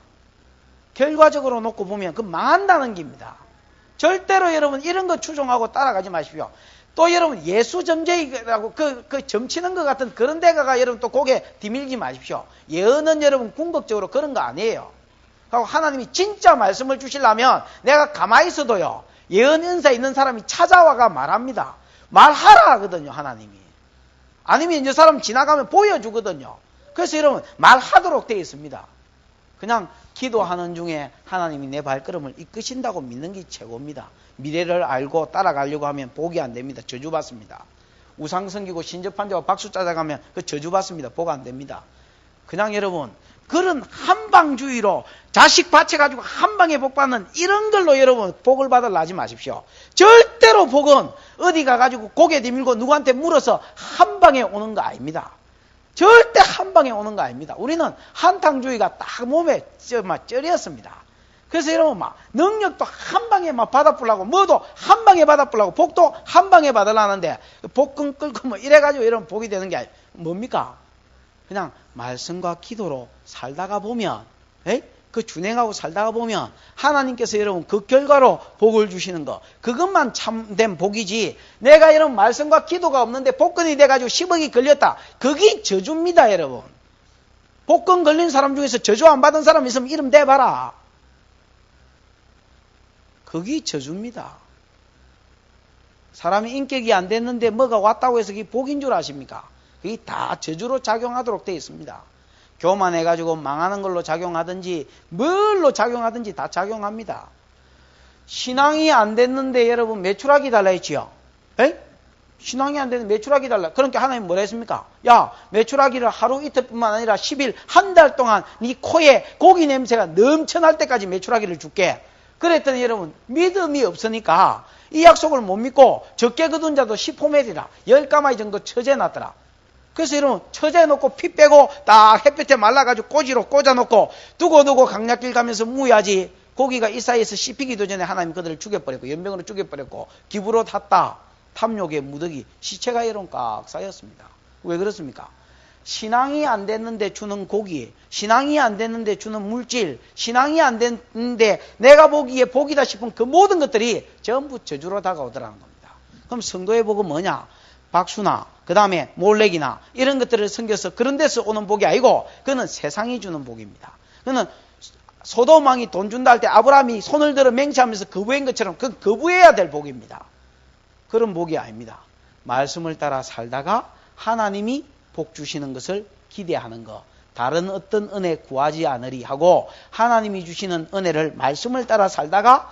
결과적으로 놓고 보면 그 망한다는 기입니다. 절대로 여러분 이런 거 추종하고 따라가지 마십시오. 또 여러분 예수 점쟁이라고 그 점치는 것 같은 그런 데가 여러분 또 고개 뒤밀지 마십시오. 예언은 여러분 궁극적으로 그런 거 아니에요. 그리고 하나님이 진짜 말씀을 주시려면 내가 가만히 있어도요. 예언 은사 있는 사람이 찾아와가 말합니다. 말하라 하거든요. 하나님이. 아니면 이제 사람 지나가면 보여주거든요. 그래서 여러분 말하도록 되어 있습니다. 그냥 기도하는 중에 하나님이 내 발걸음을 이끄신다고 믿는 게 최고입니다. 미래를 알고 따라가려고 하면 복이 안 됩니다. 저주받습니다. 우상 섬기고 신접한 자와 박수 찾아가면 그 저주받습니다. 복 안 됩니다. 그냥 여러분 그런 한방주의로 자식 바쳐가지고 한방에 복 받는 이런 걸로 여러분 복을 받으려 하지 마십시오. 절대로 복은 어디 가가지고 고개 뒤밀고 누구한테 물어서 한방에 오는 거 아닙니다. 절대 한방에 오는 거 아닙니다. 우리는 한탕주의가 딱 몸에 쩔이었습니다. 그래서 여러분 막 능력도 한방에 막 받아보려고 뭐도 한방에 받아보려고 복도 한방에 받으려는데 복근 끌고 뭐 이래가지고 이런 복이 되는 게 뭡니까? 그냥 말씀과 기도로 살다가 보면 그 준행하고 살다가 보면 하나님께서 여러분 그 결과로 복을 주시는 거 그것만 참된 복이지 내가 여러분 말씀과 기도가 없는데 복근이 돼가지고 10억이 걸렸다. 그게 저주입니다. 여러분. 복근 걸린 사람 중에서 저주 안 받은 사람 있으면 이름 대봐라. 그게 저주입니다. 사람이 인격이 안 됐는데 뭐가 왔다고 해서 그게 복인 줄 아십니까? 그게 다 저주로 작용하도록 되어 있습니다. 교만해가지고 망하는 걸로 작용하든지 뭘로 작용하든지 다 작용합니다. 신앙이 안 됐는데 여러분 매출하기 달라 했지요. 신앙이 안 되는데 매출하기 달라. 그러니까 하나님 뭐라 했습니까? 야 매출하기를 하루 이틀뿐만 아니라 10일 한 달 동안 네 코에 고기 냄새가 넘쳐날 때까지 매출하기를 줄게. 그랬더니 여러분 믿음이 없으니까 이 약속을 못 믿고 적게 거둔 자도 10호멜이라 10가마이 정도 처재놨더라. 그래서 여러분 처재 놓고 피 빼고 딱 햇볕에 말라가지고 꼬지로 꽂아놓고 두고 강약길 가면서 무야지 고기가 이 사이에서 씹히기도 전에 하나님 그들을 죽여버렸고 연병으로 죽여버렸고 기부로 탔다. 탐욕의 무더기 시체가 여러분 꽉 쌓였습니다. 왜 그렇습니까? 신앙이 안 됐는데 주는 고기, 신앙이 안 됐는데 주는 물질, 신앙이 안 됐는데 내가 보기에 복이다 싶은 그 모든 것들이 전부 저주로 다가오더라는 겁니다. 그럼 성도의 복은 뭐냐? 박수나 그 다음에 몰렉이나 이런 것들을 섬겨서 그런 데서 오는 복이 아니고 그는 세상이 주는 복입니다. 그는 소돔 왕이 돈 준다 할 때 아브라함이 손을 들어 맹세하면서 거부한 것처럼 그 거부해야 될 복입니다. 그런 복이 아닙니다. 말씀을 따라 살다가 하나님이 복 주시는 것을 기대하는 것. 다른 어떤 은혜 구하지 않으리 하고 하나님이 주시는 은혜를 말씀을 따라 살다가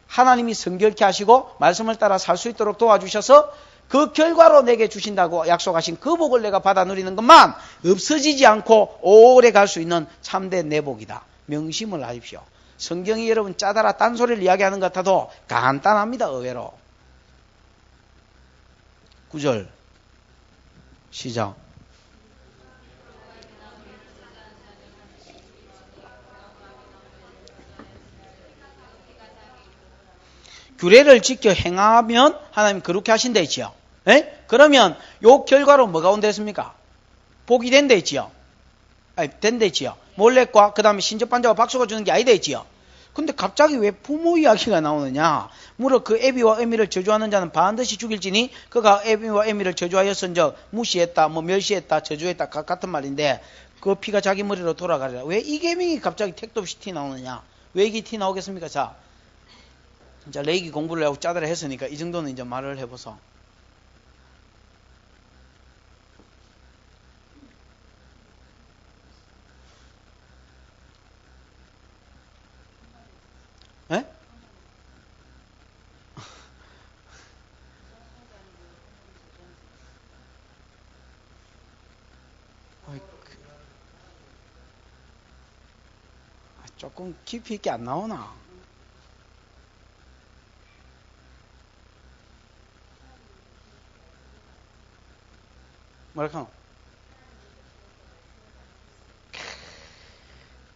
하나님이 성결케 하시고 말씀을 따라 살 수 있도록 도와주셔서 그 결과로 내게 주신다고 약속하신 그 복을 내가 받아 누리는 것만 없어지지 않고 오래 갈 수 있는 참된 내 복이다. 명심을 하십시오. 성경이 여러분 짜다라 딴소리를 이야기하는 것 같아도 간단합니다. 의외로. 9절 시작. 규례를 지켜 행하면 하나님 그렇게 하신다 했지요. 그러면 요 결과로 뭐가 온다 했습니까? 복이 된다 했지요. 된다 했지요. 몰렉과 그 다음에 신접한 자와 박수가 주는 게 아니다 했지요. 근데 갑자기 왜 부모 이야기가 나오느냐? 무릇 그 애비와 애미를 저주하는 자는 반드시 죽일지니 그가 애비와 애미를 저주하였은즉 무시했다, 멸시했다, 저주했다 같은 말인데 그 피가 자기 머리로 돌아가리라. 왜 이 계명이 갑자기 택도 없이 튀어나오느냐? 왜 이게 티 나오겠습니까? 자, 레이기 공부를 하고 짜들어 했으니까 이 정도는 이제 말을 해보소. 예? 조금 깊이 있게 안 나오나? 뭐랄까?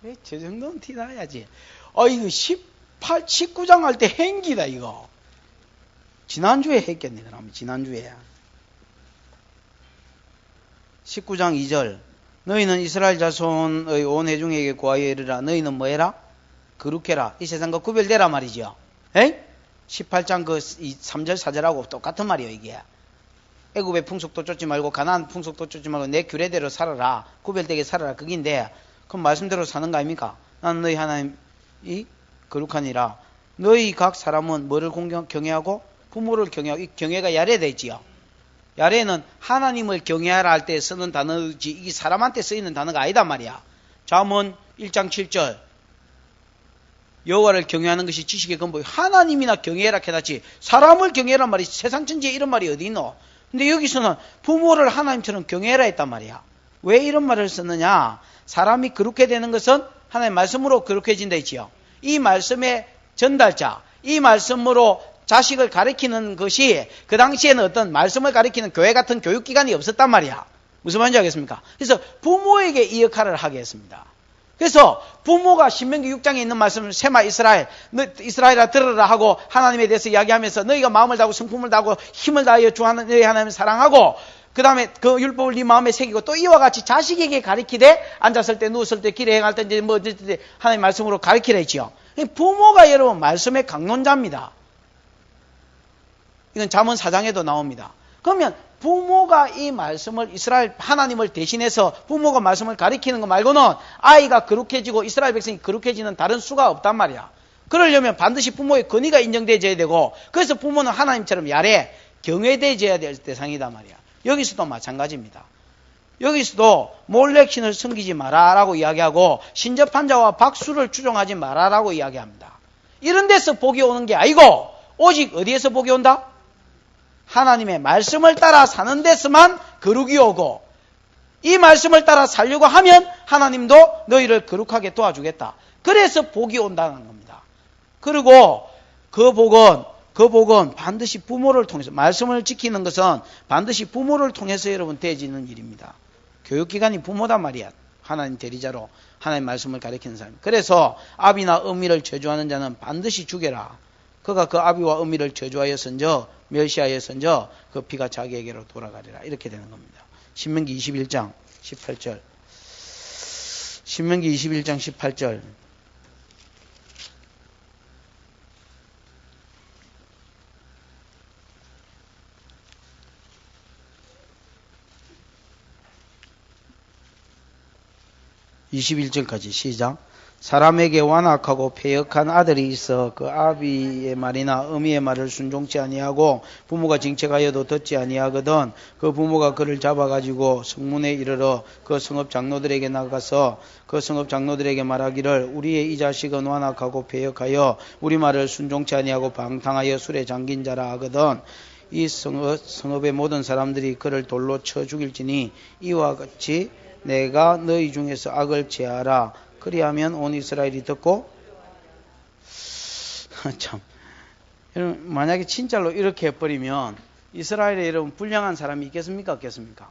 왜 저 정도는 티 나야지. 이거 19장 할 때 행기다, 이거. 지난주에 했겠네, 그러면. 지난주에. 19장 2절. 너희는 이스라엘 자손의 온 회중에게 고하여 이르라. 너희는 뭐해라? 거룩해라. 이 세상과 구별되라 말이죠. 에? 18장 그 3절 4절하고 똑같은 말이에요, 이게. 애굽의 풍속도 쫓지 말고 가나안 풍속도 쫓지 말고 내 규례대로 살아라. 구별되게 살아라. 그긴데 그럼 말씀대로 사는 거 아닙니까? 나는 너희 하나님이 거룩하니라. 너희 각 사람은 뭐를 경외하고? 부모를 경외하고. 이 경외가 야레되어 있지요. 야레는 하나님을 경외하라 할 때 쓰는 단어지 이게 사람한테 쓰이는 단어가 아니다 말이야. 잠언 1장 7절 여호와를 경외하는 것이 지식의 근본. 하나님이나 경외해라 해놨지 사람을 경외하란 말이 세상 천지에 이런 말이 어디 있노? 근데 여기서는 부모를 하나님처럼 경외해라 했단 말이야. 왜 이런 말을 썼느냐? 사람이 그렇게 되는 것은 하나님의 말씀으로 그렇게진다 했지요. 이 말씀의 전달자, 이 말씀으로 자식을 가르치는 것이 그 당시에는 어떤 말씀을 가르치는 교회 같은 교육기관이 없었단 말이야. 무슨 말인지 알겠습니까? 그래서 부모에게 이 역할을 하게 했습니다. 그래서 부모가 신명기 6장에 있는 말씀을 세마 이스라엘아 들으라 하고 하나님에 대해서 이야기하면서 너희가 마음을 다하고 성품을 다하고 힘을 다하여 주 너희 하나님을 사랑하고 그 다음에 그 율법을 네 마음에 새기고 또 이와 같이 자식에게 가르치되 앉았을 때 누웠을 때 길에 행할 때 이제 뭐 하나님 말씀으로 가르치라 했지요. 부모가 여러분 말씀의 강론자입니다. 이건 잠언 4장에도 나옵니다. 그러면 부모가 이 말씀을 이스라엘 하나님을 대신해서 부모가 말씀을 가리키는 것 말고는 아이가 거룩해지고 이스라엘 백성이 거룩해지는 다른 수가 없단 말이야. 그러려면 반드시 부모의 권위가 인정되어져야 되고 그래서 부모는 하나님처럼 야래 경외되어져야 될 대상이단 말이야. 여기서도 마찬가지입니다. 여기서도 몰렉 신을 섬기지 마라라고 이야기하고 신접한 자와 박수를 추종하지 마라라고 이야기합니다. 이런 데서 복이 오는 게 아니고 오직 어디에서 복이 온다? 하나님의 말씀을 따라 사는 데서만 거룩이 오고 이 말씀을 따라 살려고 하면 하나님도 너희를 거룩하게 도와주겠다. 그래서 복이 온다는 겁니다. 그리고 그 복은 반드시 부모를 통해서 말씀을 지키는 것은 반드시 부모를 통해서 여러분 되어지는 일입니다. 교육기관이 부모단 말이야. 하나님 대리자로 하나님 말씀을 가르치는 사람. 그래서 아비나 어미를 저주하는 자는 반드시 죽여라. 그가 그 아비와 어미를 저주하였은저 멸시하였은저 그 피가 자기에게로 돌아가리라. 이렇게 되는 겁니다. 신명기 21장 18절. 신명기 21장 18절. (21절까지) 시작. 사람에게 완악하고 패역한 아들이 있어 그 아비의 말이나 어미의 말을 순종치 아니하고 부모가 징책하여도 듣지 아니하거든 그 부모가 그를 잡아가지고 성문에 이르러 그 성읍 장로들에게 나가서 그 성읍 장로들에게 말하기를 우리의 이 자식은 완악하고 패역하여 우리 말을 순종치 아니하고 방탕하여 술에 잠긴 자라 하거든 이 성읍의 모든 사람들이 그를 돌로 쳐 죽일지니 이와 같이 내가 너희 중에서 악을 제하라. 그리하면 온 이스라엘이 듣고 참 여러분 만약에 진짜로 이렇게 해버리면 이스라엘에 여러분 불량한 사람이 있겠습니까? 없겠습니까?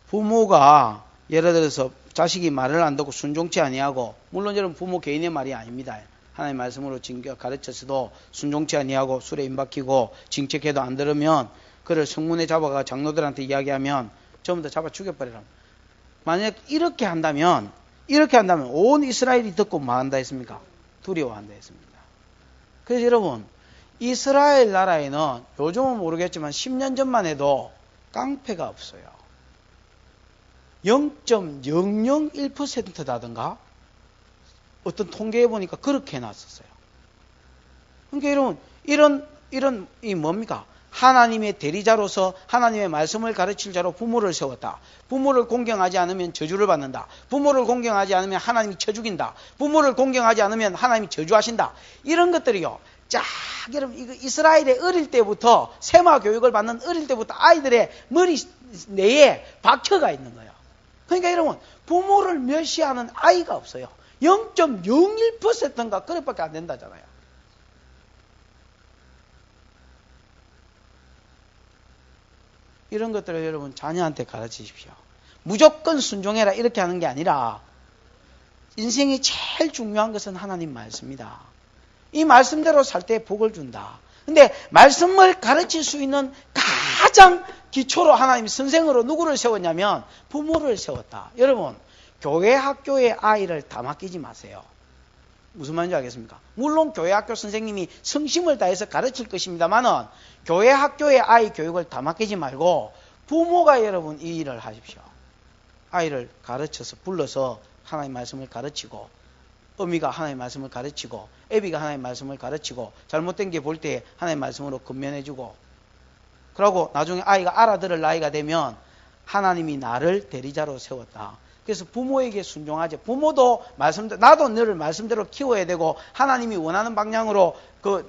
부모가 예를 들어서 자식이 말을 안 듣고 순종치 아니하고 물론 여러분 부모 개인의 말이 아닙니다. 하나님 말씀으로 가르쳤어도 순종치 아니하고 술에 임박히고 징책해도 안 들으면 그를 성문에 잡아가 장로들한테 이야기하면 전부 다 잡아 죽여버리라. 만약 이렇게 한다면 온 이스라엘이 듣고 뭐 한다 했습니까? 두려워한다 했습니다. 그래서 여러분 이스라엘 나라에는 요즘은 모르겠지만 10년 전만 해도 깡패가 없어요. 0.001%다든가 어떤 통계에 보니까 그렇게 해놨었어요. 그러니까 이런 이 뭡니까? 하나님의 대리자로서 하나님의 말씀을 가르칠 자로 부모를 세웠다. 부모를 공경하지 않으면 저주를 받는다. 부모를 공경하지 않으면 하나님이 쳐 죽인다. 부모를 공경하지 않으면 하나님이 저주하신다. 이런 것들이요. 자, 여러분, 이거 이스라엘의 어릴 때부터, 세마 교육을 받는 어릴 때부터 아이들의 머리 내에 박혀가 있는 거예요. 그러니까 여러분, 부모를 멸시하는 아이가 없어요. 0.01%인가 그것밖에 안 된다잖아요. 이런 것들을 여러분 자녀한테 가르치십시오. 무조건 순종해라 이렇게 하는 게 아니라 인생이 제일 중요한 것은 하나님 말씀이다. 이 말씀대로 살 때 복을 준다. 근데 말씀을 가르칠 수 있는 가장 기초로 하나님이 선생으로 누구를 세웠냐면 부모를 세웠다. 여러분, 교회 학교에 아이를 다 맡기지 마세요. 무슨 말인지 알겠습니까? 물론 교회 학교 선생님이 성심을 다해서 가르칠 것입니다만은 교회 학교에 아이 교육을 다 맡기지 말고 부모가 여러분 이 일을 하십시오. 아이를 가르쳐서 불러서 하나님 말씀을 가르치고 어미가 하나님 말씀을 가르치고 애비가 하나님 말씀을 가르치고 잘못된 게 볼 때 하나님 말씀으로 건면해주고 그러고 나중에 아이가 알아들을 나이가 되면 하나님이 나를 대리자로 세웠다. 그래서 부모에게 순종하죠. 부모도 나도 너를 말씀대로 키워야 되고 하나님이 원하는 방향으로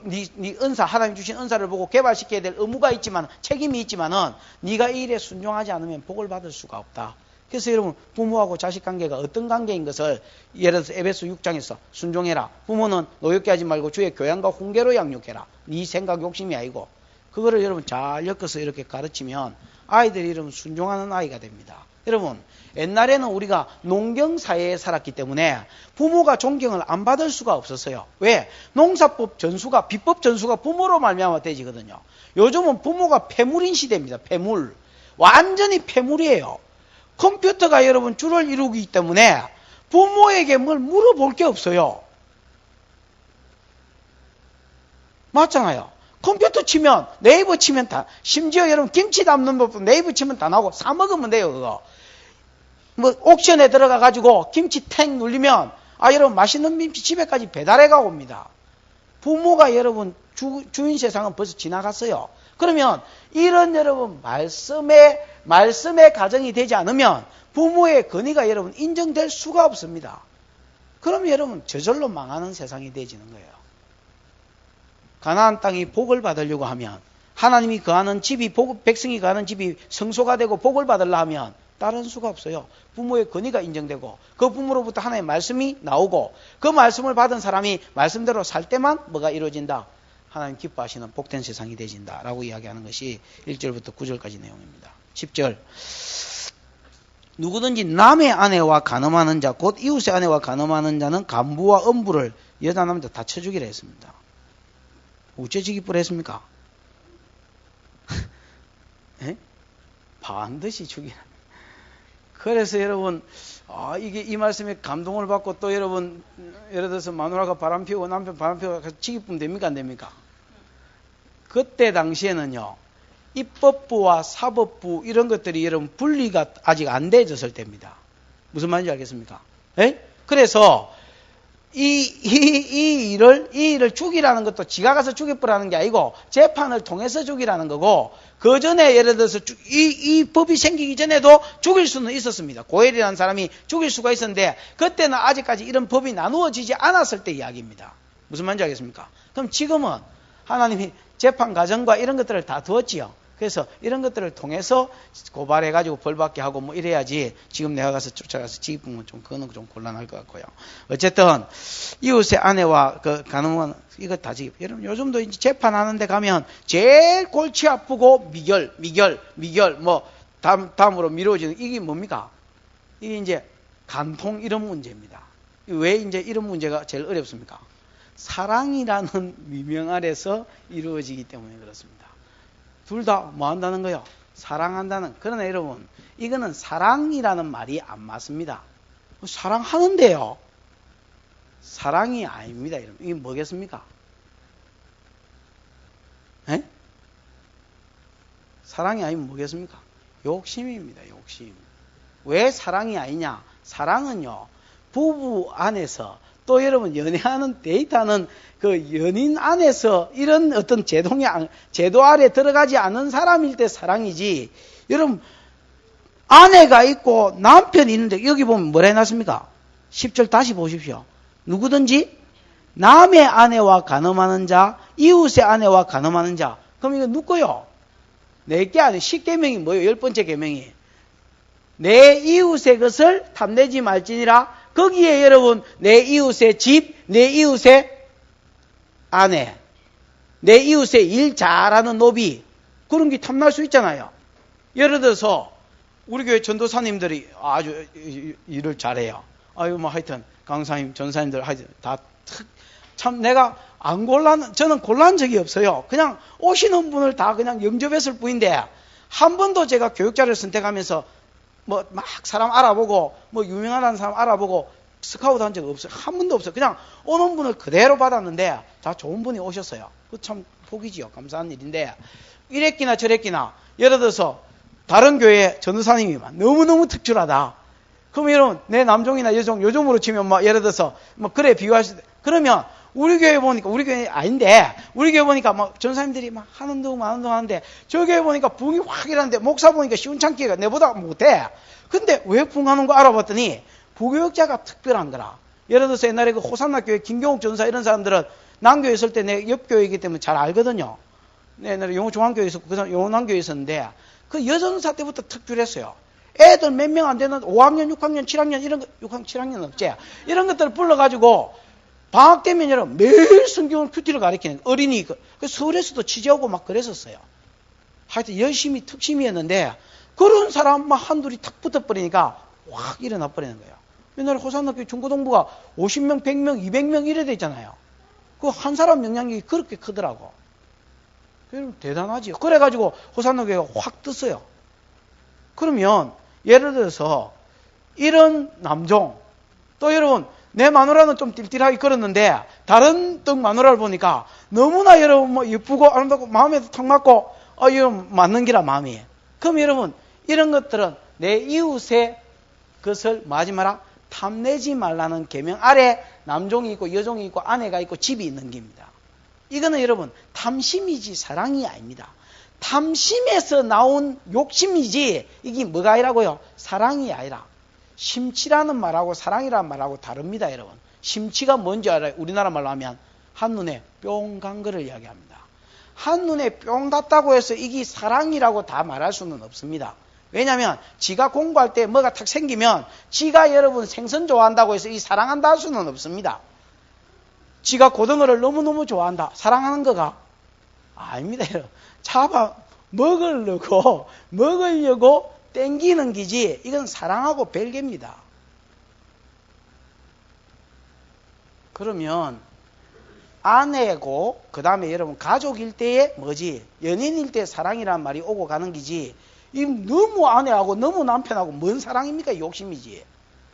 네 은사, 하나님 주신 은사를 보고 개발시켜야 될 의무가 있지만 책임이 있지만은 네가 이 일에 순종하지 않으면 복을 받을 수가 없다. 그래서 여러분 부모하고 자식 관계가 어떤 관계인 것을 예를 들어서 에베소 6장에서 순종해라. 부모는 노엽게 하지 말고 주의 교양과 훈계로 양육해라. 네 생각 욕심이 아니고 그거를 여러분 잘 엮어서 이렇게 가르치면 아이들이 여러분 순종하는 아이가 됩니다. 여러분 옛날에는 우리가 농경사회에 살았기 때문에 부모가 존경을 안 받을 수가 없었어요. 왜? 농사법 전수가 비법 전수가 부모로 말미암아 되지거든요. 요즘은 부모가 폐물인 시대입니다. 폐물. 완전히 폐물이에요. 컴퓨터가 여러분 주를 이루기 때문에 부모에게 뭘 물어볼 게 없어요. 맞잖아요. 컴퓨터 치면 네이버 치면 다 심지어 여러분 김치 담는 법도 네이버 치면 다 나오고 사 먹으면 돼요. 그거 뭐 옥션에 들어가 가지고 김치 탱 눌리면 여러분 맛있는 김치 집에까지 배달해 가 옵니다. 부모가 여러분 주인 세상은 벌써 지나갔어요. 그러면 이런 여러분 말씀의 가정이 되지 않으면 부모의 권위가 여러분 인정될 수가 없습니다. 그럼 여러분 저절로 망하는 세상이 되지는 거예요. 가나안 땅이 복을 받으려고 하면 하나님이 거하는 집이 백성이 거하는 집이 성소가 되고 복을 받으려 하면 다른 수가 없어요. 부모의 권위가 인정되고 그 부모로부터 하나님의 말씀이 나오고 그 말씀을 받은 사람이 말씀대로 살 때만 뭐가 이루어진다. 하나님 기뻐하시는 복된 세상이 되진다 라고 이야기하는 것이 1절부터 9절까지 내용입니다. 10절 누구든지 남의 아내와 간음하는 자 곧 이웃의 아내와 간음하는 자는 간부와 엄부를 여자 남자 다 쳐주기로 했습니다. 어째 지기뿔 했습니까? 반드시 죽이라. 그래서 여러분 이게 이 말씀에 감동을 받고 또 여러분 예를 들어서 마누라가 바람 피우고 남편 바람 피우고 지기뿐 됩니까 안 됩니까? 그때 당시에는요 입법부와 사법부 이런 것들이 여러분 분리가 아직 안 되어졌을 때입니다. 무슨 말인지 알겠습니까? 그래서 이 일을 죽이라는 것도 지가 가서 죽여버리는 게 아니고 재판을 통해서 죽이라는 거고 그 전에 예를 들어서 이 법이 생기기 전에도 죽일 수는 있었습니다. 고엘이라는 사람이 죽일 수가 있었는데 그때는 아직까지 이런 법이 나누어지지 않았을 때 이야기입니다. 무슨 말인지 알겠습니까? 그럼 지금은 하나님이 재판 과정과 이런 것들을 다 두었지요. 그래서 이런 것들을 통해서 고발해가지고 벌받게 하고 뭐 이래야지 지금 내가 가서 쫓아가서 지기품은 그거는 좀 곤란할 것 같고요. 어쨌든 이웃의 아내와 그 간음은 이거 다 지기. 여러분 요즘도 이제 재판하는데 가면 제일 골치 아프고 미결 뭐 다음으로 미뤄지는 이게 뭡니까? 이게 이제 간통 이런 문제입니다. 왜 이제 이런 문제가 제일 어렵습니까? 사랑이라는 미명 아래서 이루어지기 때문에 그렇습니다. 둘 다 뭐 한다는 거요? 사랑한다는. 그러나 여러분 이거는 사랑이라는 말이 안 맞습니다. 사랑하는데요. 사랑이 아닙니다. 여러분. 이게 뭐겠습니까? 사랑이 아니면 뭐겠습니까? 욕심입니다. 욕심. 왜 사랑이 아니냐? 사랑은요 부부 안에서 또 여러분 연애하는 데이트하는 그 연인 안에서 이런 어떤 제도 아래 들어가지 않은 사람일 때 사랑이지. 여러분 아내가 있고 남편이 있는데 여기 보면 뭐라 해놨습니까? 10절 다시 보십시오. 누구든지 남의 아내와 간음하는 자, 이웃의 아내와 간음하는 자. 그럼 이거 누구요? 4개 안에 10계명이 뭐예요? 10번째 계명이. 내 이웃의 것을 탐내지 말지니라. 거기에 여러분 내 이웃의 집, 내 이웃의 아내, 내 이웃의 일 잘하는 노비 그런 게 탐날 수 있잖아요. 예를 들어서 우리 교회 전도사님들이 아주 일을 잘해요. 아유 뭐 하여튼 강사님, 전사님들 하여튼 다 참 내가 저는 곤란 적이 없어요. 그냥 오시는 분을 다 그냥 영접했을 뿐인데 한 번도 제가 교육자를 선택하면서 뭐 막 사람 알아보고 뭐 유명하다는 사람 알아보고 스카우트 한 적 없어요. 한 번도 없어요. 그냥 오는 분을 그대로 받았는데 다 좋은 분이 오셨어요. 그 참 복이지요. 감사한 일인데 이랬기나 저랬기나 예를 들어서 다른 교회 전도사님이 너무너무 특출하다. 그럼 여러분 내 남종이나 여종 요즘으로 치면 뭐 예를 들어서 뭐 그래 비유하실 때 그러면 우리 교회 보니까 우리 교회 아닌데 우리 교회 보니까 뭐 전사님들이 막 하는 둥 마는 둥 하는데 저 교회 보니까 붕이 확 일하는데 목사 보니까 시원찮기가 내보다 못해. 근데 왜 붕하는 거 알아봤더니 부교육자가 특별한 거라. 예를 들어서 옛날에 그 호산나 교회 김경욱 전사 이런 사람들은 남교에 있을 때 내 옆교회이기 때문에 잘 알거든요. 옛날에 영어중앙교회에 있었고 그 사람 영어남교회에 있었는데 그 여전사 때부터 특출했어요. 애들 몇 명 안 되는 5학년, 6학년, 7학년 이런 거 6학년, 7학년 없지. 이런 것들을 불러가지고 방학 되면 여러분 매일 성경을 큐티를 가르치는 어린이 그 서울에서도 취재하고 막 그랬었어요. 하여튼 열심히 특심이었는데 그런 사람 막 한둘이 탁 붙어버리니까 확 일어나 버리는 거예요. 옛날에 호산학교 중고등부가 50명, 100명, 200명 이래 되잖아요. 그 한 사람 영향력이 그렇게 크더라고. 여러분 대단하지. 그래가지고 호산학교가 확 떴어요. 그러면 예를 들어서 이런 남종 또 여러분 내 마누라는 좀 띨띨하게 걸었는데 다른 떡 마누라를 보니까 너무나 여러분 뭐 예쁘고 아름답고 마음에도 탁 맞고 이거 맞는 기라 마음이. 그럼 여러분 이런 것들은 내 이웃의 것을 뭐 하지 마라? 탐내지 말라는 계명 아래 남종이 있고 여종이 있고 아내가 있고 집이 있는 겁니다. 이거는 여러분 탐심이지 사랑이 아닙니다. 탐심에서 나온 욕심이지 이게 뭐가 아니라고요? 사랑이 아니라. 심치라는 말하고 사랑이라는 말하고 다릅니다, 여러분. 심치가 뭔지 알아요? 우리나라 말로 하면 한눈에 뿅 간 거를 이야기합니다. 한눈에 뿅 닿다고 해서 이게 사랑이라고 다 말할 수는 없습니다. 왜냐하면 지가 공부할 때 뭐가 탁 생기면 지가 여러분 생선 좋아한다고 해서 이 사랑한다 할 수는 없습니다. 지가 고등어를 너무너무 좋아한다. 사랑하는 거가? 아닙니다, 여러분. 잡아 먹으려고 땡기는 기지 이건 사랑하고 별개입니다. 그러면 아내고 그 다음에 여러분 가족일 때에 뭐지? 연인일 때 사랑이란 말이 오고 가는 기지 이 너무 아내하고 너무 남편하고 뭔 사랑입니까? 욕심이지.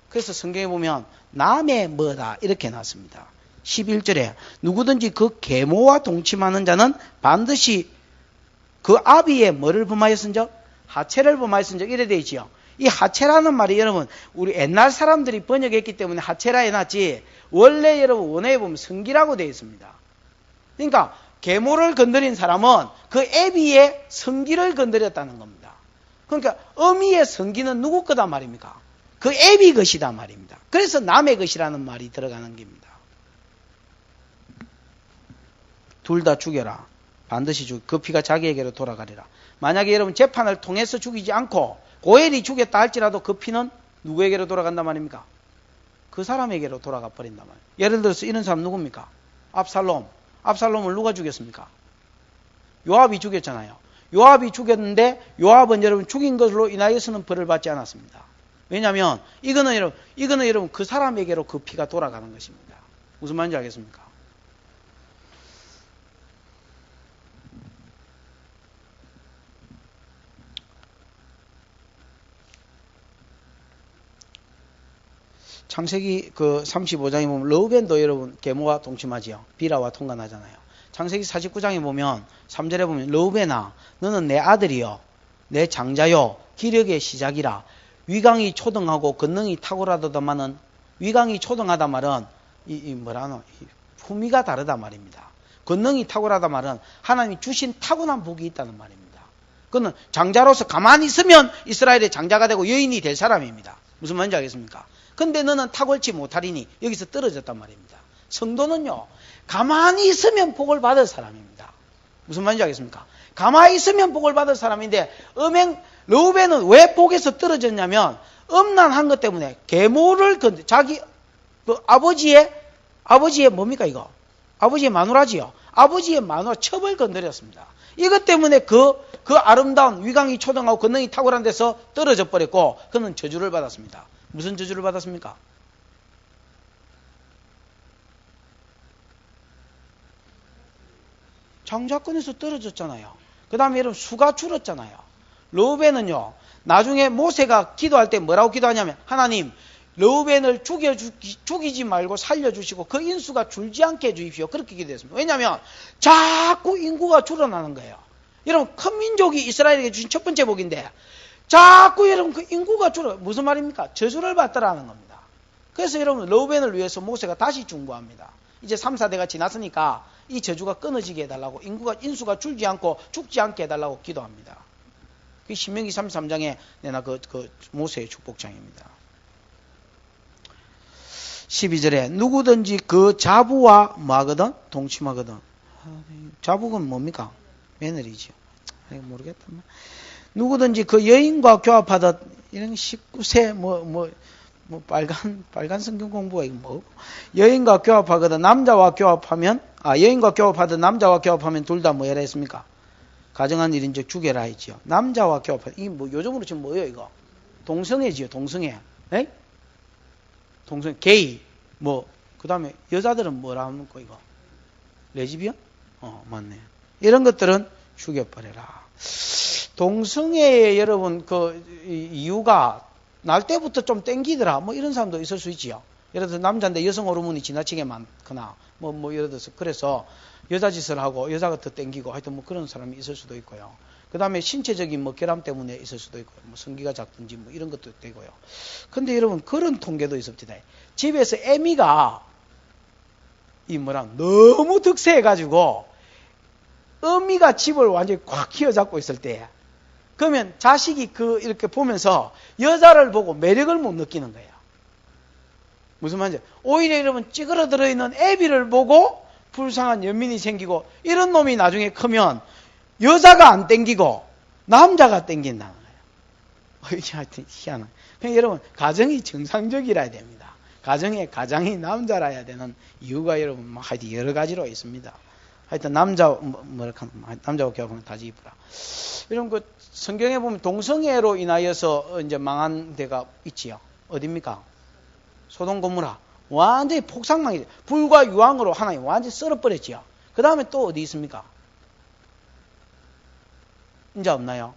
그래서 성경에 보면 남의 뭐다 이렇게 놨습니다. 11절에 누구든지 그 계모와 동침하는 자는 반드시 그 아비의 뭐를 범하였은적? 하체를 범하였은적 이래 돼 있지요. 이 하체라는 말이 여러분 우리 옛날 사람들이 번역했기 때문에 하체라 해놨지 원래 여러분 원어에 보면 성기라고 되어 있습니다. 그러니까 계모를 건드린 사람은 그 애비의 성기를 건드렸다는 겁니다. 그러니까 어미의 성기는 누구 거다 말입니까? 그 애비 것이다 말입니다. 그래서 남의 것이라는 말이 들어가는 겁니다. 둘 다 죽여라. 반드시 그 피가 자기에게로 돌아가리라. 만약에 여러분 재판을 통해서 죽이지 않고 고엘이 죽였다 할지라도 그 피는 누구에게로 돌아간단 말입니까? 그 사람에게로 돌아가 버린단 말이에요. 예를 들어서 이런 사람 누굽니까? 압살롬. 압살롬을 누가 죽였습니까? 요압이 죽였잖아요. 요압이 죽였는데 요압은 여러분 죽인 것으로 인하여서는 벌을 받지 않았습니다. 왜냐하면 이거는 여러분 그 사람에게로 그 피가 돌아가는 것입니다. 무슨 말인지 알겠습니까? 창세기 그 35장에 보면 르우벤도 여러분 계모와 동침하지요. 비라와 통관하잖아요. 창세기 49장에 보면 3절에 보면 르우벤아 너는 내 아들이요 내 장자요 기력의 시작이라. 위강이 초등하고 권능이 탁월하다마는 위강이 초등하다 말은 뭐라노, 품위가 다르단 말입니다. 권능이 탁월하단 말은 하나님이 주신 타고난 복이 있다는 말입니다. 그는 장자로서 가만히 있으면 이스라엘의 장자가 되고 여인이 될 사람입니다. 무슨 말인지 알겠습니까? 근데 너는 탁월치 못하리니 여기서 떨어졌단 말입니다. 성도는요, 가만히 있으면 복을 받을 사람입니다. 무슨 말인지 알겠습니까? 가만히 있으면 복을 받을 사람인데, 르우벤은 왜 복에서 떨어졌냐면, 음란한 것 때문에 계모를 자기 아버지의 뭡니까 이거? 아버지의 마누라지요. 아버지의 마누라 첩을 건드렸습니다. 이것 때문에 그 아름다운 위강이 초등하고 권능이 탁월한 데서 떨어져 버렸고, 그는 저주를 받았습니다. 무슨 저주를 받았습니까? 장자권에서 떨어졌잖아요. 그 다음에 여러분 수가 줄었잖아요. 르우벤은요, 나중에 모세가 기도할 때 뭐라고 기도하냐면, 하나님 르우벤을 죽이지 말고 살려주시고 그 인수가 줄지 않게 해주십시오. 그렇게 기도했습니다. 왜냐하면 자꾸 인구가 줄어나는 거예요. 여러분, 큰 민족이 이스라엘에게 주신 첫 번째 복인데 자꾸 여러분 그 인구가 줄어. 무슨 말입니까? 저주를 받더라는 겁니다. 그래서 여러분 르우벤을 위해서 모세가 다시 중보합니다. 이제 3, 4대가 지났으니까 이 저주가 끊어지게 해달라고, 인수가 줄지 않고 죽지 않게 해달라고 기도합니다. 그 신명기 33장에 내나 그 모세의 축복장입니다. 12절에 누구든지 그 자부와 뭐하거든? 동침하거든. 자부는 뭡니까? 며느리죠. 모르겠다. 누구든지 그 여인과 교합하듯, 이런 19세 빨간 성경 공부가 이거 뭐? 여인과 교합하거든 남자와 교합하면, 여인과 교합하듯 남자와 교합하면 둘 다 뭐 해라 했습니까? 가정한 일인즉 죽여라 했지요. 남자와 교합하듯, 이게 뭐 요즘으로 지금 뭐예요 이거? 동성애지요, 동성애. 에? 동성애, 게이, 그 다음에 여자들은 뭐라 하는 거 이거? 레즈비언? 맞네. 이런 것들은 죽여버려라. 동성애의 여러분 이유가 날 때부터 좀 땡기더라. 이런 사람도 있을 수 있지요. 예를 들어서 남자인데 여성 호르몬이 지나치게 많거나, 예를 들어서 그래서 여자 짓을 하고 여자가 더 땡기고 하여튼 그런 사람이 있을 수도 있고요. 그 다음에 신체적인 결함 때문에 있을 수도 있고요. 성기가 작든지 이런 것도 되고요. 근데 여러분, 그런 통계도 있습니다. 집에서 애미가 너무 득세해가지고 어미가 집을 완전히 꽉 휘어잡고 있을 때, 그러면 자식이 이렇게 보면서 여자를 보고 매력을 못 느끼는 거예요. 무슨 말인지. 오히려 여러분, 찌그러들어 있는 애비를 보고 불쌍한 연민이 생기고, 이런 놈이 나중에 크면 여자가 안 땡기고 남자가 땡긴다는 거예요. 하여튼 희한한. 그러니까 여러분, 가정이 정상적이라야 됩니다. 가장이 남자라야 되는 이유가 여러분 하여튼 여러 가지로 있습니다. 하여튼 남자와 교합하면 다시 이쁘라. 이런 성경에 보면 동성애로 인하여서 이제 망한 데가 있지요. 어딥니까? 소돔 고모라. 완전히 폭삭망이, 불과 유황으로 하나님 완전히 썰어버렸지요. 그 다음에 또 어디 있습니까? 이제 없나요?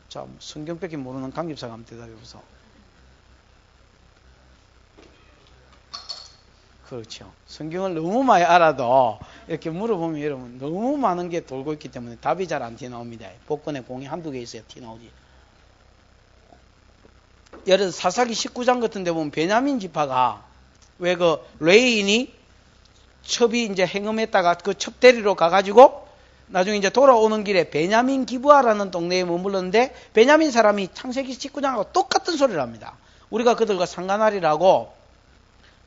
자, 성경밖에 모르는 강집사가 한번 대답해보소. 그렇죠. 성경을 너무 많이 알아도 이렇게 물어보면 여러분 너무 많은 게 돌고 있기 때문에 답이 잘 안 튀어나옵니다. 복권에 공이 한두 개 있어야 튀어나오지. 예를 들어 사사기 19장 같은 데 보면 베냐민 지파가 왜 레인이 첩이 이제 행음했다가 그 첩 데리러 가가지고 나중에 이제 돌아오는 길에 베냐민 기브아라는 동네에 머물렀는데, 베냐민 사람이 창세기 19장하고 똑같은 소리를 합니다. 우리가 그들과 상관하리라고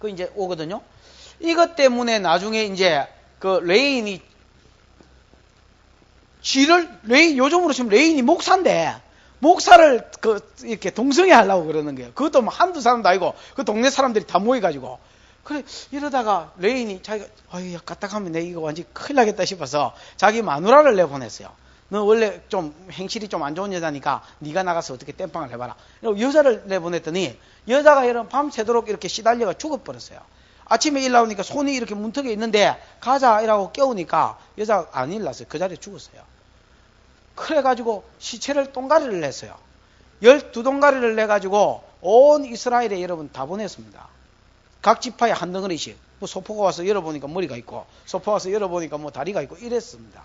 이제 오거든요. 이것 때문에 나중에 이제 레인이 요즘으로 치면 레인이 목사인데, 목사를 이렇게 동성애 하려고 그러는 거예요. 그것도 한두 사람도 아니고 그 동네 사람들이 다 모여가지고. 그래, 이러다가 레인이 자기가, 갖다 가면 내 이거 완전히 큰일 나겠다 싶어서 자기 마누라를 내보냈어요. 너 원래 좀 행실이 좀 안 좋은 여자니까 네가 나가서 어떻게 땜빵을 해봐라. 여자를 내보냈더니 여자가 여러분 밤새도록 이렇게 시달려가 죽어버렸어요. 아침에 일 나오니까 손이 이렇게 문턱에 있는데 가자 이라고 깨우니까 여자가 안 일났어요. 그 자리에 죽었어요. 그래가지고 시체를 똥가리를 냈어요. 12동가리를 내가지고 온 이스라엘에 여러분 다 보냈습니다. 각 지파에 한 덩어리씩. 소포가 와서 열어보니까 머리가 있고, 소포가 와서 열어보니까 다리가 있고 이랬습니다.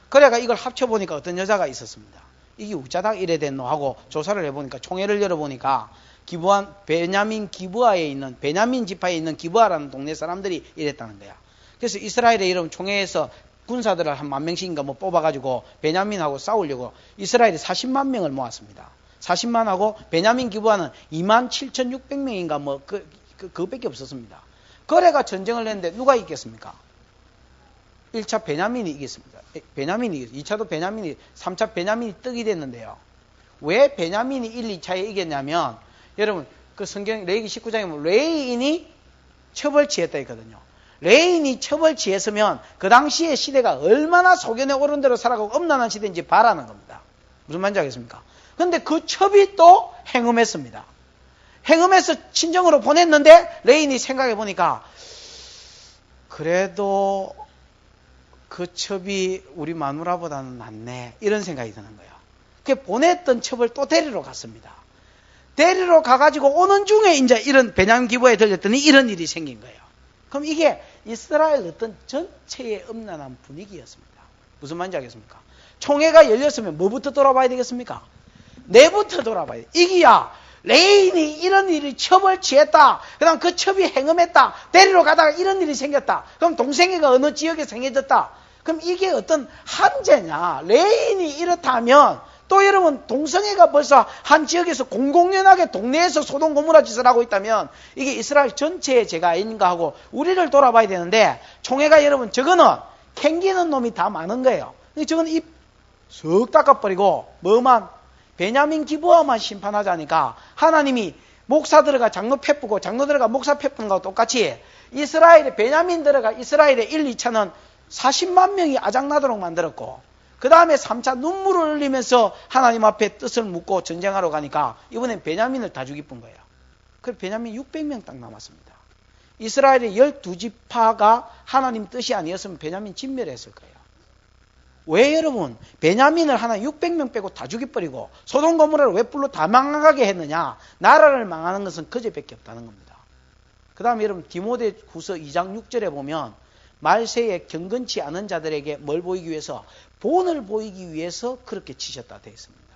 그래가 이걸 합쳐보니까 어떤 여자가 있었습니다. 이게 우짜당 이래 됐노 하고 조사를 해보니까 총회를 열어보니까 베냐민 기브아에 있는, 베냐민 지파에 있는 기브아라는 동네 사람들이 이랬다는 거야. 그래서 이스라엘의 이런 총회에서 군사들을 한 10,000명씩인가 뭐 뽑아가지고 베냐민하고 싸우려고 이스라엘이 40만 명을 모았습니다. 40만하고 베냐민 기브아는 27,600명인가 뭐 그것밖에 없었습니다. 그래가 전쟁을 했는데 누가 이겼습니까? 1차 베냐민이 이겼습니다. 베냐민이 이겼어요. 2차도 베냐민이, 3차 베냐민이 떡이 됐는데요. 왜 베냐민이 1, 2차에 이겼냐면 여러분 그 성경 레위기 19장에 보면 레인이 처벌치했다 했거든요. 레인이 처벌치했으면 그 당시의 시대가 얼마나 소견에 오른 대로 살아가고 엄난한 시대인지 바라는 겁니다. 무슨 말인지 알겠습니까? 근데 그 첩이 또 행음했습니다. 행음해서 친정으로 보냈는데 레인이 생각해 보니까 그래도 그 첩이 우리 마누라보다는 낫네 이런 생각이 드는 거예요. 그 보냈던 첩을 또 데리러 갔습니다. 데리러 가가지고 오는 중에 이제 이런 베냐민 기브아에 들렸더니 이런 일이 생긴 거예요. 그럼 이게 이스라엘 어떤 전체의 엄난한 분위기였습니다. 무슨 말인지 알겠습니까? 총회가 열렸으면 뭐부터 돌아봐야 되겠습니까? 내부터 돌아봐야 돼. 이기야 레인이 이런 일이 첩을 취했다. 그 다음 그 첩이 행음했다. 데리러 가다가 이런 일이 생겼다. 그럼 동생애가 어느 지역에 생겨졌다. 그럼 이게 어떤 한제냐. 레인이 이렇다면 또 여러분 동성애가 벌써 한 지역에서 공공연하게 동네에서 소동 고무라 짓을 하고 있다면 이게 이스라엘 전체의 죄가 아닌가 하고 우리를 돌아봐야 되는데 총회가 여러분 저거는 캥기는 놈이 다 많은 거예요. 저거는 입 쓱 닦아버리고 뭐만 베냐민 기브아만 심판하자니까 하나님이 목사들과 장로 패프고 장로들과 목사 패프는 거와 똑같이 이스라엘의 베냐민 들어가 이스라엘의 1, 2차는 40만 명이 아작나도록 만들었고 그 다음에 3차 눈물을 흘리면서 하나님 앞에 뜻을 묻고 전쟁하러 가니까 이번엔 베냐민을 다 죽이뿐 거예요. 그래서 베냐민 600명 딱 남았습니다. 이스라엘의 12지파가 하나님 뜻이 아니었으면 베냐민 진멸했을 거예요. 왜 여러분 베냐민을 하나 600명 빼고 다 죽여버리고 소돔 고모라를 왜 불로 다 망하게 했느냐. 나라를 망하는 것은 그제밖에 없다는 겁니다. 그 다음에 여러분 디모데후서 2장 6절에 보면 말세에 경건치 않은 자들에게 뭘 보이기 위해서 본을 보이기 위해서 그렇게 치셨다 되어 있습니다.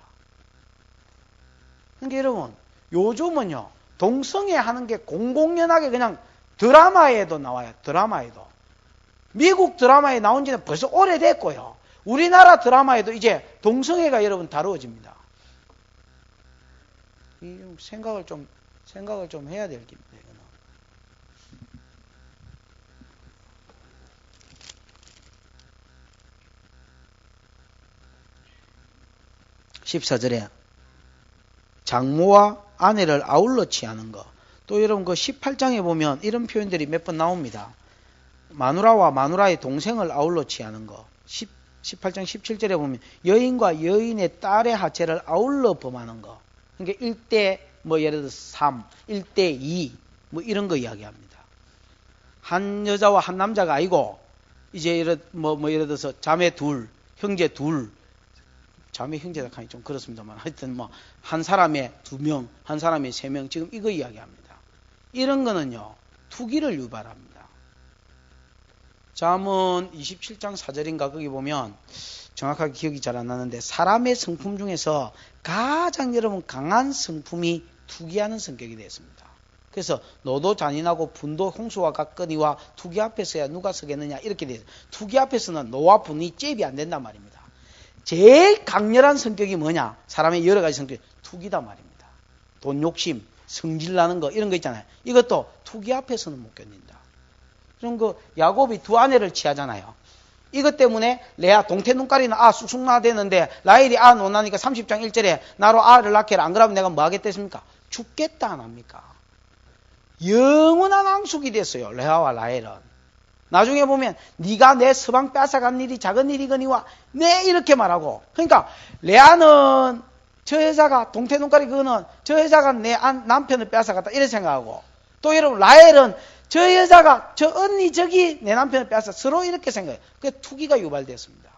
그러니까 여러분 요즘은요 동성애 하는 게 공공연하게 그냥 드라마에도 나와요. 드라마에도 미국 드라마에 나온 지는 벌써 오래됐고요. 우리나라 드라마에도 이제 동성애가 여러분 다루어집니다. 이 생각을 좀 해야 될 겁니다. 이거는. 14절에 장모와 아내를 아울러 취하는 거. 또 여러분 그 18장에 보면 이런 표현들이 몇 번 나옵니다. 마누라와 마누라의 동생을 아울러 취하는 거. 18장 17절에 보면 여인과 여인의 딸의 하체를 아울러 범하는 거. 그러니까 1대 뭐 예를 들어서 3, 1대 2 뭐 이런 거 이야기합니다. 한 여자와 한 남자가 아니고 이제 예를 들어서 자매 둘, 형제 둘, 자매 형제다 하니 좀 그렇습니다만 하여튼 뭐 한 사람에 2명, 한 사람에 3명 지금 이거 이야기합니다. 이런 거는요 투기를 유발합니다. 잠언 27장 4절인가 거기 보면 정확하게 기억이 잘 안 나는데 사람의 성품 중에서 가장 여러분 강한 성품이 투기하는 성격이 되었습니다. 그래서 너도 잔인하고 분도 홍수와 같거니와 투기 앞에서야 누가 서겠느냐 이렇게 돼요. 투기 앞에서는 너와 분이 잽이 안 된단 말입니다. 제일 강렬한 성격이 뭐냐? 사람의 여러 가지 성격이 투기다 말입니다. 돈 욕심, 성질 나는 거 이런 거 있잖아요. 이것도 투기 앞에서는 못 견딘다. 그럼 그 야곱이 두 아내를 취하잖아요. 이것 때문에 레아 동태 눈가리는 쑥쑥 나대는데 라헬이 못 나니까 30장 1절에 나로 아를 낳게 해라. 안 그러면 내가 뭐 하겠댔습니까? 죽겠다 안 합니까? 영원한 앙숙이 됐어요. 레아와 라헬은. 나중에 보면 네가 내 서방 뺏어간 일이 작은 일이거니와 네 이렇게 말하고 그러니까 레아는 저 여자가 동태 눈가리 그거는 저 여자가 내 남편을 뺏어갔다 이렇게 생각하고 또 여러분 라헬은 저 여자가 저 언니 저기 내 남편을 뺏어 서로 이렇게 생각해요. 그게 투기가 유발됐습니다.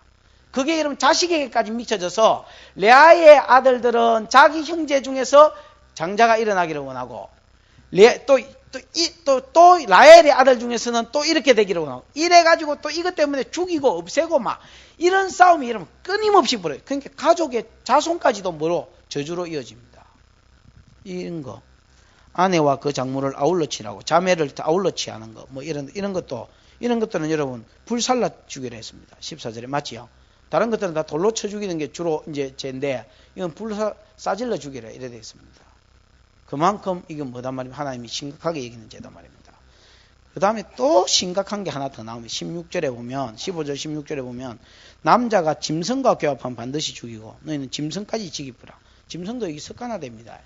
그게 여러분 자식에게까지 미쳐져서 레아의 아들들은 자기 형제 중에서 장자가 일어나기를 원하고 또 라헬의 아들 중에서는 또 이렇게 되기를 원하고 이래가지고 또 이것 때문에 죽이고 없애고 막 이런 싸움이 여러분 끊임없이 벌어요. 그러니까 가족의 자손까지도 뭐로 저주로 이어집니다. 이런 거 아내와 그 작물을 아울러 치라고, 자매를 아울러 치하는 거, 뭐 이런 것들은 여러분 불살라 주기로 했습니다. 14절에 맞지요? 다른 것들은 다 돌로 쳐 죽이는 게 주로 이제 죄인데, 이건 싸질러 주기로 이래 되어 있습니다. 그만큼 이건 뭐단 말이면 하나님이 심각하게 여기는 죄단 말입니다. 그 다음에 또 심각한 게 하나 더 나오면 16절에 보면, 15절 16절에 보면, 남자가 짐승과 교합하면 반드시 죽이고 너희는 짐승까지 지기쁘라. 짐승도 이게 습관화됩니다.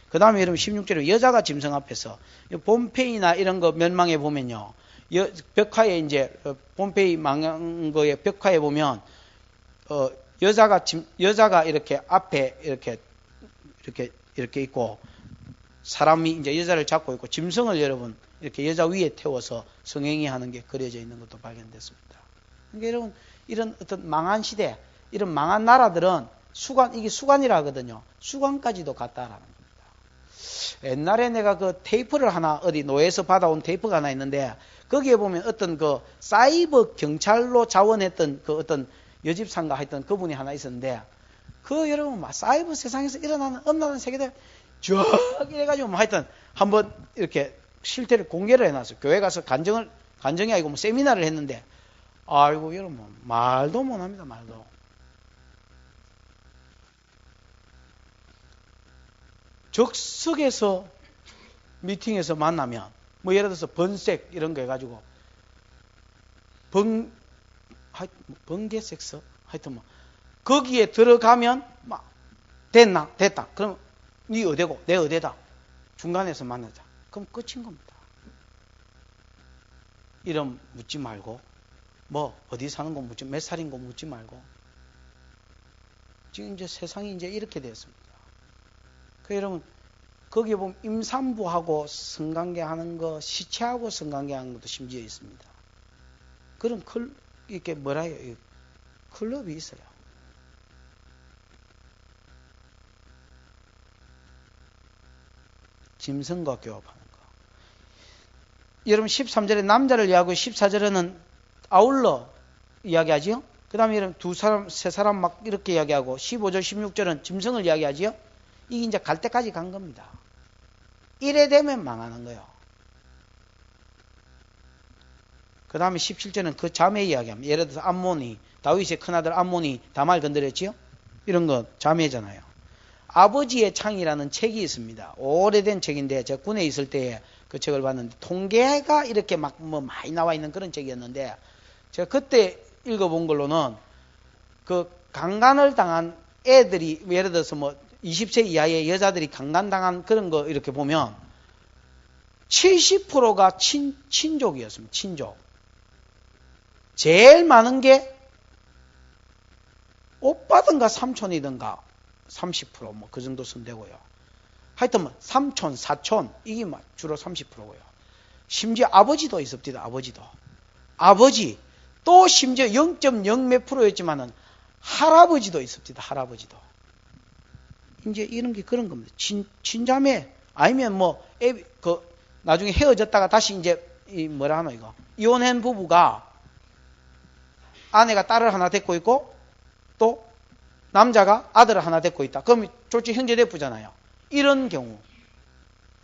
그 다음에 여러분 16절에 여자가 짐승 앞에서, 봄페이나 이런 거 멸망해 보면요, 벽화에 이제 봄페이 망한 거에 벽화에 보면 여자가 이렇게 앞에 이렇게 있고, 사람이 이제 여자를 잡고 있고, 짐승을 여러분 이렇게 여자 위에 태워서 성행위 하는 게 그려져 있는 것도 발견됐습니다. 그러니까 여러분, 이런 어떤 망한 시대, 이런 망한 나라들은 이게 수관이라 하거든요. 수관까지도 갔다라는 겁니다. 옛날에 내가 그 테이프를 하나, 어디 노예에서 받아온 테이프가 하나 있는데, 거기에 보면 어떤 그 사이버 경찰로 자원했던 그 어떤 여집사인가 하여튼 그분이 하나 있었는데, 그 여러분 막 사이버 세상에서 일어나는 엄청난 세계들 쭉 이래가지고 하여튼 한번 이렇게 실태를 공개를 해놨어요. 교회 가서 간정이 아니고 뭐 세미나를 했는데, 아이고 여러분 말도 못합니다. 말도. 적석에서 미팅에서 만나면 뭐 예를 들어서 번색 이런 거 해가지고 번개 섹스 하여튼 뭐 거기에 들어가면 막 됐다. 그럼 네 어디고 내 어디다 중간에서 만나자. 그럼 끝인 겁니다. 이름 묻지 말고, 뭐 어디 사는 거 묻지, 몇 살인 거 묻지 말고. 지금 이제 세상이 이제 이렇게 됐습니다. 그 여러분 거기에 보면 임산부하고 성관계하는 거, 시체하고 성관계하는 것도 심지어 있습니다. 그런 이렇게 뭐라 해요? 클럽이 있어요. 짐승과 교합하는 거. 여러분 13절에 남자를 이야기하고 14절에는 아울러 이야기하지요. 그 다음에 여러분 세 사람 막 이렇게 이야기하고 15절 16절은 짐승을 이야기하지요. 이게 이제 갈 때까지 간 겁니다. 이래 되면 망하는 거예요. 그 다음에 17절은 그 자매 이야기합니다. 예를 들어서 다윗의 큰아들 암몬이 다말 건드렸지요. 이런 거 자매잖아요. 아버지의 창이라는 책이 있습니다. 오래된 책인데 제가 군에 있을 때 그 책을 봤는데 통계가 이렇게 막 뭐 많이 나와 있는 그런 책이었는데, 제가 그때 읽어본 걸로는 그 강간을 당한 애들이 예를 들어서 뭐 20세 이하의 여자들이 강간당한 그런 거 이렇게 보면 70%가 친족이었습니다. 친족. 제일 많은 게 오빠든가 삼촌이든가 30% 뭐 그 정도 쓰면 되고요. 하여튼 뭐 삼촌, 사촌 이게 막 주로 30%고요. 심지어 아버지도 있었습니다. 아버지 또 심지어 0.0 몇 %였지만은 할아버지도 있었습니다. 할아버지도. 이제 이런 게 그런 겁니다. 친자매 아니면 뭐 나중에 헤어졌다가 다시 이제 뭐라 하노 이거 이혼한 부부가 아내가 딸을 하나 데리고 있고 또 남자가 아들을 하나 데리고 있다. 그럼 졸지 형제 대부잖아요. 이런 경우,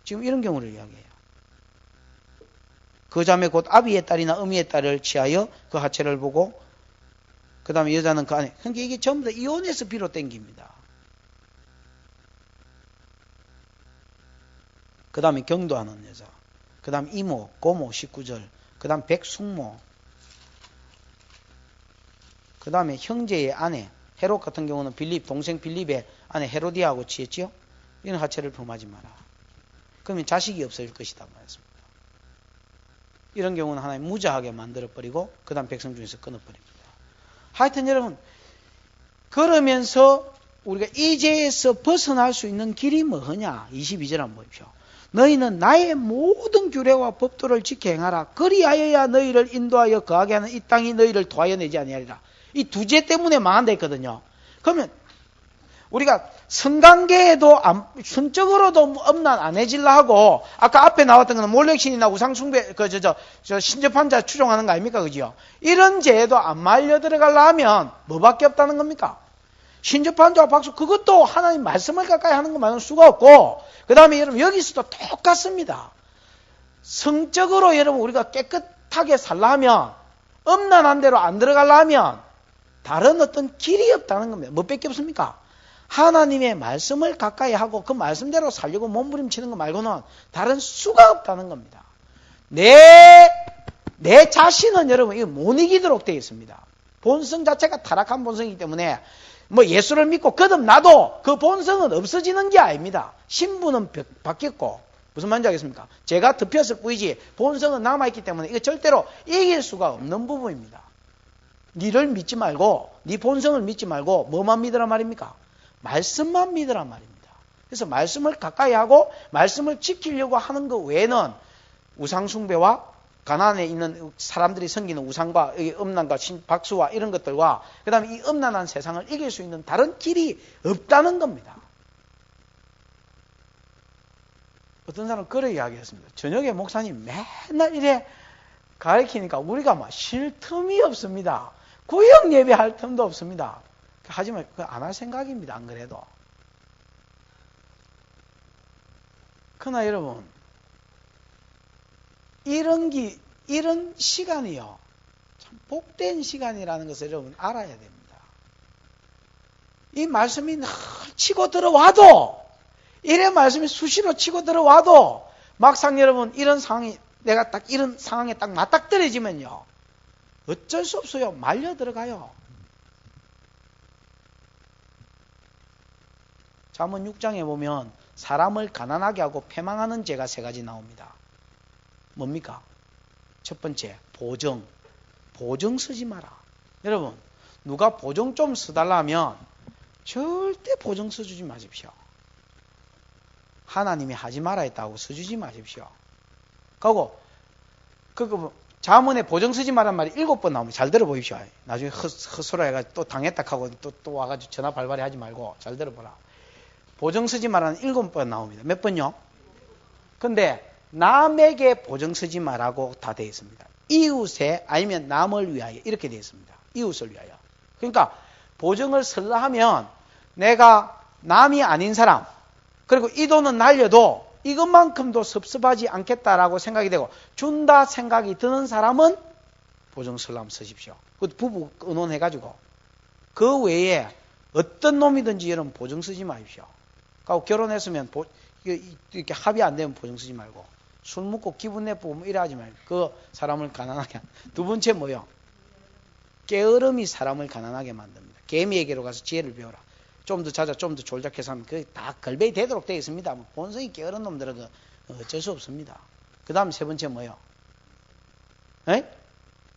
지금 이런 경우를 이야기해요. 그 자매 곧 아비의 딸이나 어미의 딸을 취하여 그 하체를 보고, 그 다음에 여자는 그 안에. 그러니까 이게 전부 다 이혼에서 비롯된 겁니다. 그 다음에 경도하는 여자, 그 다음 이모, 고모 19절, 그 다음 백숙모, 그 다음에 형제의 아내, 헤롯 같은 경우는 동생 빌립의 아내 헤로디아하고 취했지요. 이런 하체를 범하지 마라. 그러면 자식이 없어질 것이다 말했습니다. 이런 경우는 하나님 무자하게 만들어버리고 그 다음 백성 중에서 끊어버립니다. 하여튼 여러분, 그러면서 우리가 이 죄에서 벗어날 수 있는 길이 뭐냐? 22절 한번 보십시오. 너희는 나의 모든 규례와 법도를 지켜 행하라. 그리하여야 너희를 인도하여 거하게 하는 이 땅이 너희를 도하여 내지 아니하리라. 이 두 죄 때문에 망한다 했거든요. 그러면 우리가 성관계에도 성적으로도 엄난 안 해질라 하고, 아까 앞에 나왔던 거는 몰렉신이나 우상숭배 신접한 자 추종하는 거 아닙니까? 그죠? 이런 죄에도 안 말려 들어가려 하면 뭐밖에 없다는 겁니까? 신접한 자와 박수, 그것도 하나님 말씀을 가까이 하는 거 말할 수가 없고, 그 다음에 여러분 여기서도 똑같습니다. 성적으로 여러분 우리가 깨끗하게 살려면, 음란한 대로 안 들어가려면 다른 어떤 길이 없다는 겁니다. 뭐 밖에 없습니까? 하나님의 말씀을 가까이 하고 그 말씀대로 살려고 몸부림치는 거 말고는 다른 수가 없다는 겁니다. 내 자신은 여러분 이거 못 이기도록 되어 있습니다. 본성 자체가 타락한 본성이기 때문에 뭐 예수를 믿고 거듭나도 그 본성은 없어지는 게 아닙니다. 신분은 바뀌었고, 무슨 말인지 알겠습니까? 제가 덮였을 뿐이지 본성은 남아있기 때문에 이거 절대로 이길 수가 없는 부분입니다. 니를 믿지 말고, 니 본성을 믿지 말고 뭐만 믿으란 말입니까? 말씀만 믿으란 말입니다. 그래서 말씀을 가까이 하고 말씀을 지키려고 하는 것 외에는 우상숭배와 가나안에 있는 사람들이 섬기는 우상과 음란과 박수와 이런 것들과 그 다음에 이 음란한 세상을 이길 수 있는 다른 길이 없다는 겁니다. 어떤 사람은 그런 이야기했습니다. 저녁에 목사님 맨날 이래 가르치니까 우리가 막 쉴 틈이 없습니다. 구역 예배할 틈도 없습니다. 하지만 안 할 생각입니다. 안 그래도. 그러나 여러분, 이런 시간이요, 참 복된 시간이라는 것을 여러분 알아야 됩니다. 이 말씀이 늘 치고 들어와도, 이런 말씀이 수시로 치고 들어와도 막상 여러분 이런 상황이, 내가 딱 이런 상황에 딱 맞닥뜨려지면요, 어쩔 수 없어요. 말려 들어가요. 잠언 6장에 보면 사람을 가난하게 하고 패망하는 죄가 3가지 나옵니다. 뭡니까? 첫 번째, 보정. 보정 쓰지 마라. 여러분, 누가 보정 좀 써달라면 절대 보정 써주지 마십시오. 하나님이 하지 마라 했다고 써주지 마십시오. 그리고 잠언에 보정 쓰지 말란 말이 7번 나옵니다. 잘 들어보십시오. 나중에 헛소리 해가지고 또 당했다 하고 또 와가지고 전화 발발이 하지 말고 잘 들어보라. 보정 쓰지 말라는 7번 나옵니다. 몇 번요? 근데 남에게 보정 쓰지 말라고 다 되어 있습니다. 이웃에 아니면 남을 위하여 이렇게 되어 있습니다. 이웃을 위하여. 그러니까 보정을 쓰려 하면 내가 남이 아닌 사람, 그리고 이 돈은 날려도 이것만큼도 섭섭하지 않겠다라고 생각이 되고 준다 생각이 드는 사람은 보정 쓰려면 쓰십시오. 부부 의논해가지고. 그 외에 어떤 놈이든지 여러분 보정 쓰지 마십시오. 그리고 결혼했으면 이렇게 합의 안 되면 보정 쓰지 말고, 술 먹고 기분 내쁘고 뭐 이래 하지 말고 그 사람을 가난하게. 두 번째 뭐요? 게으름이 사람을 가난하게 만듭니다. 개미에게로 가서 지혜를 배워라. 좀 더 자자, 좀 더 졸작해서 하면 그게 다 걸베이 되도록 되어 있습니다. 본성이 게으른 놈들은 어쩔 수 없습니다. 그 다음 세 번째 뭐요?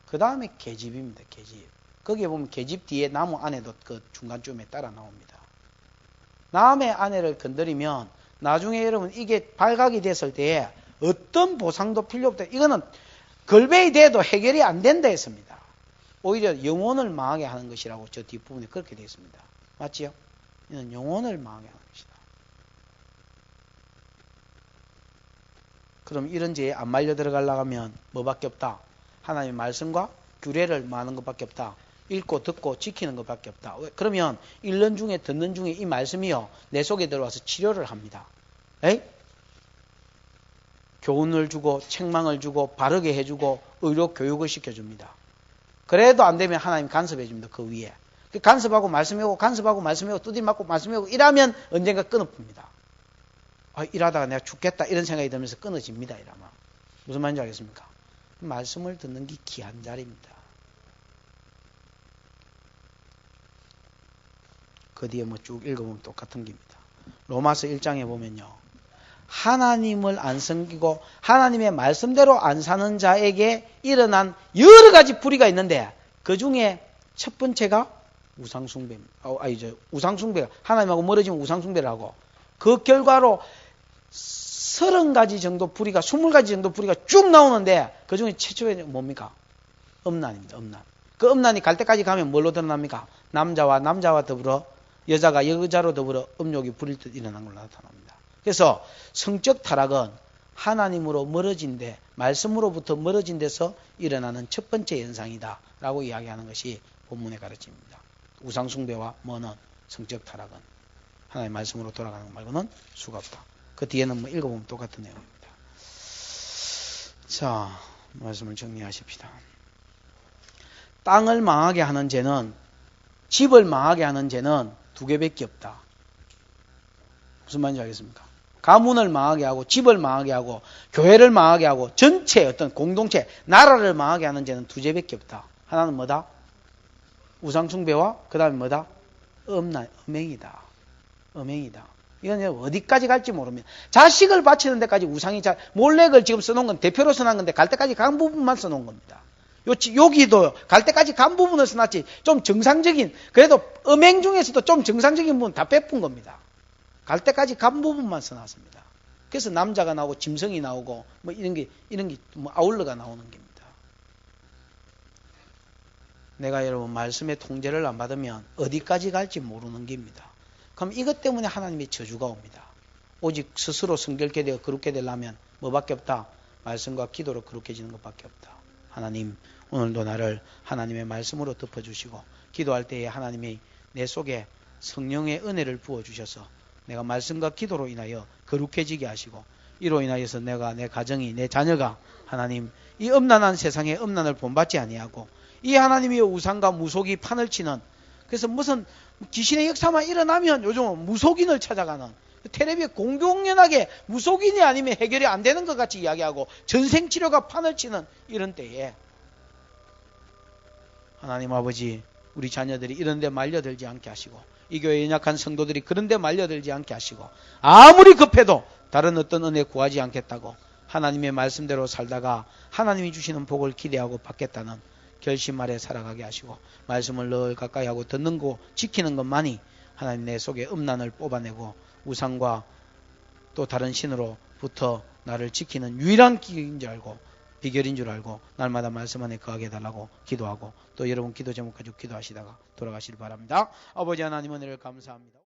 그 다음에 계집입니다. 계집. 거기에 보면 계집 뒤에 나무 안에도 그 중간쯤에 따라 나옵니다. 남의 아내를 건드리면 나중에 여러분 이게 발각이 됐을 때에 어떤 보상도 필요 없다. 이거는 걸베이 돼도 해결이 안 된다 했습니다. 오히려 영혼을 망하게 하는 것이라고 저 뒷부분에 그렇게 되어 있습니다. 맞지요? 이는 영혼을 망하게 하는 것이다. 그럼 이런 죄에 안 말려 들어가려고 하면 뭐밖에 없다? 하나님의 말씀과 규례를 많은 것밖에 없다. 읽고 듣고 지키는 것밖에 없다. 그러면 읽는 중에 듣는 중에 이 말씀이요, 내 속에 들어와서 치료를 합니다. 교훈을 주고 책망을 주고 바르게 해주고 의로 교육을 시켜줍니다. 그래도 안 되면 하나님 간섭해 줍니다. 그 위에. 간섭하고 말씀하고 간섭하고 말씀하고 두드려 맞고 말씀하고 이러면 언젠가 끊어집니다. 일하다가 내가 죽겠다 이런 생각이 들면서 끊어집니다. 이러면. 무슨 말인지 알겠습니까? 말씀을 듣는 게 귀한 자리입니다. 그 뒤에 뭐 쭉 읽어보면 똑같은 겁니다. 로마서 1장에 보면요, 하나님을 안 섬기고 하나님의 말씀대로 안 사는 자에게 일어난 여러 가지 불의가 있는데 그 중에 첫 번째가 우상숭배입니다. 우상숭배가 하나님하고 멀어지면 우상숭배를 하고 그 결과로 30가지 정도 불의가 20가지 정도 불의가 쭉 나오는데 그 중에 최초에 뭡니까? 음란입니다. 음란. 그 음란이 갈 때까지 가면 뭘로 드러납니까? 남자와 남자와 더불어 여자가 여자로 더불어 음욕이 부릴 듯 일어난 걸로 나타납니다. 그래서 성적 타락은 하나님으로 멀어진 데, 말씀으로부터 멀어진 데서 일어나는 첫 번째 현상이다 라고 이야기하는 것이 본문의 가르침입니다. 우상숭배와 뭐는 성적 타락은 하나님의 말씀으로 돌아가는 것 말고는 수가 없다. 그 뒤에는 뭐 읽어보면 똑같은 내용입니다. 자, 말씀을 정리하십시다. 땅을 망하게 하는 죄는, 집을 망하게 하는 죄는 두 개밖에 없다. 무슨 말인지 알겠습니까? 가문을 망하게 하고, 집을 망하게 하고, 교회를 망하게 하고, 전체 어떤 공동체, 나라를 망하게 하는 죄는 두 죄밖에 없다. 하나는 뭐다? 우상숭배와 그 다음에 뭐다? 음행이다. 음행이다. 이건 어디까지 갈지 모릅니다. 자식을 바치는 데까지 우상이 몰렉을 지금 써놓은 건 대표로 써놓은 건데 갈 때까지 간 부분만 써놓은 겁니다. 여기도 갈 때까지 간 부분을 써놨지 좀 정상적인, 그래도 음행 중에서도 좀 정상적인 부분 다 빼푼 겁니다. 갈 때까지 간 부분만 써놨습니다. 그래서 남자가 나오고 짐승이 나오고 뭐 이런 게 뭐 아울러가 나오는 겁니다. 내가 여러분 말씀의 통제를 안 받으면 어디까지 갈지 모르는 겁니다. 그럼 이것 때문에 하나님의 저주가 옵니다. 오직 스스로 성결케 되어 거룩게 되려면 뭐밖에 없다? 말씀과 기도로 거룩해지는 것밖에 없다. 하나님, 오늘도 나를 하나님의 말씀으로 덮어주시고 기도할 때에 하나님이 내 속에 성령의 은혜를 부어주셔서 내가 말씀과 기도로 인하여 거룩해지게 하시고 이로 인하여서 내가, 내 가정이, 내 자녀가 하나님 이 음란한 세상에 음란을 본받지 아니하고 이 하나님의 우상과 무속이 판을 치는, 그래서 무슨 귀신의 역사만 일어나면 요즘은 무속인을 찾아가는, 텔레비에 공공연하게 무속인이 아니면 해결이 안 되는 것 같이 이야기하고 전생치료가 판을 치는 이런 때에 하나님 아버지, 우리 자녀들이 이런 데 말려들지 않게 하시고 이 교회 연약한 성도들이 그런 데 말려들지 않게 하시고 아무리 급해도 다른 어떤 은혜 구하지 않겠다고 하나님의 말씀대로 살다가 하나님이 주시는 복을 기대하고 받겠다는 결심 아래 살아가게 하시고 말씀을 늘 가까이 하고 듣는 거 지키는 것만이 하나님 내 속에 음란을 뽑아내고 우상과 또 다른 신으로부터 나를 지키는 유일한 길인 줄 알고 비결인 줄 알고 날마다 말씀 안에 거하게 해달라고 기도하고 또 여러분 기도 제목 가지고 기도하시다가 돌아가시길 바랍니다. 아버지 하나님 은혜를 감사합니다.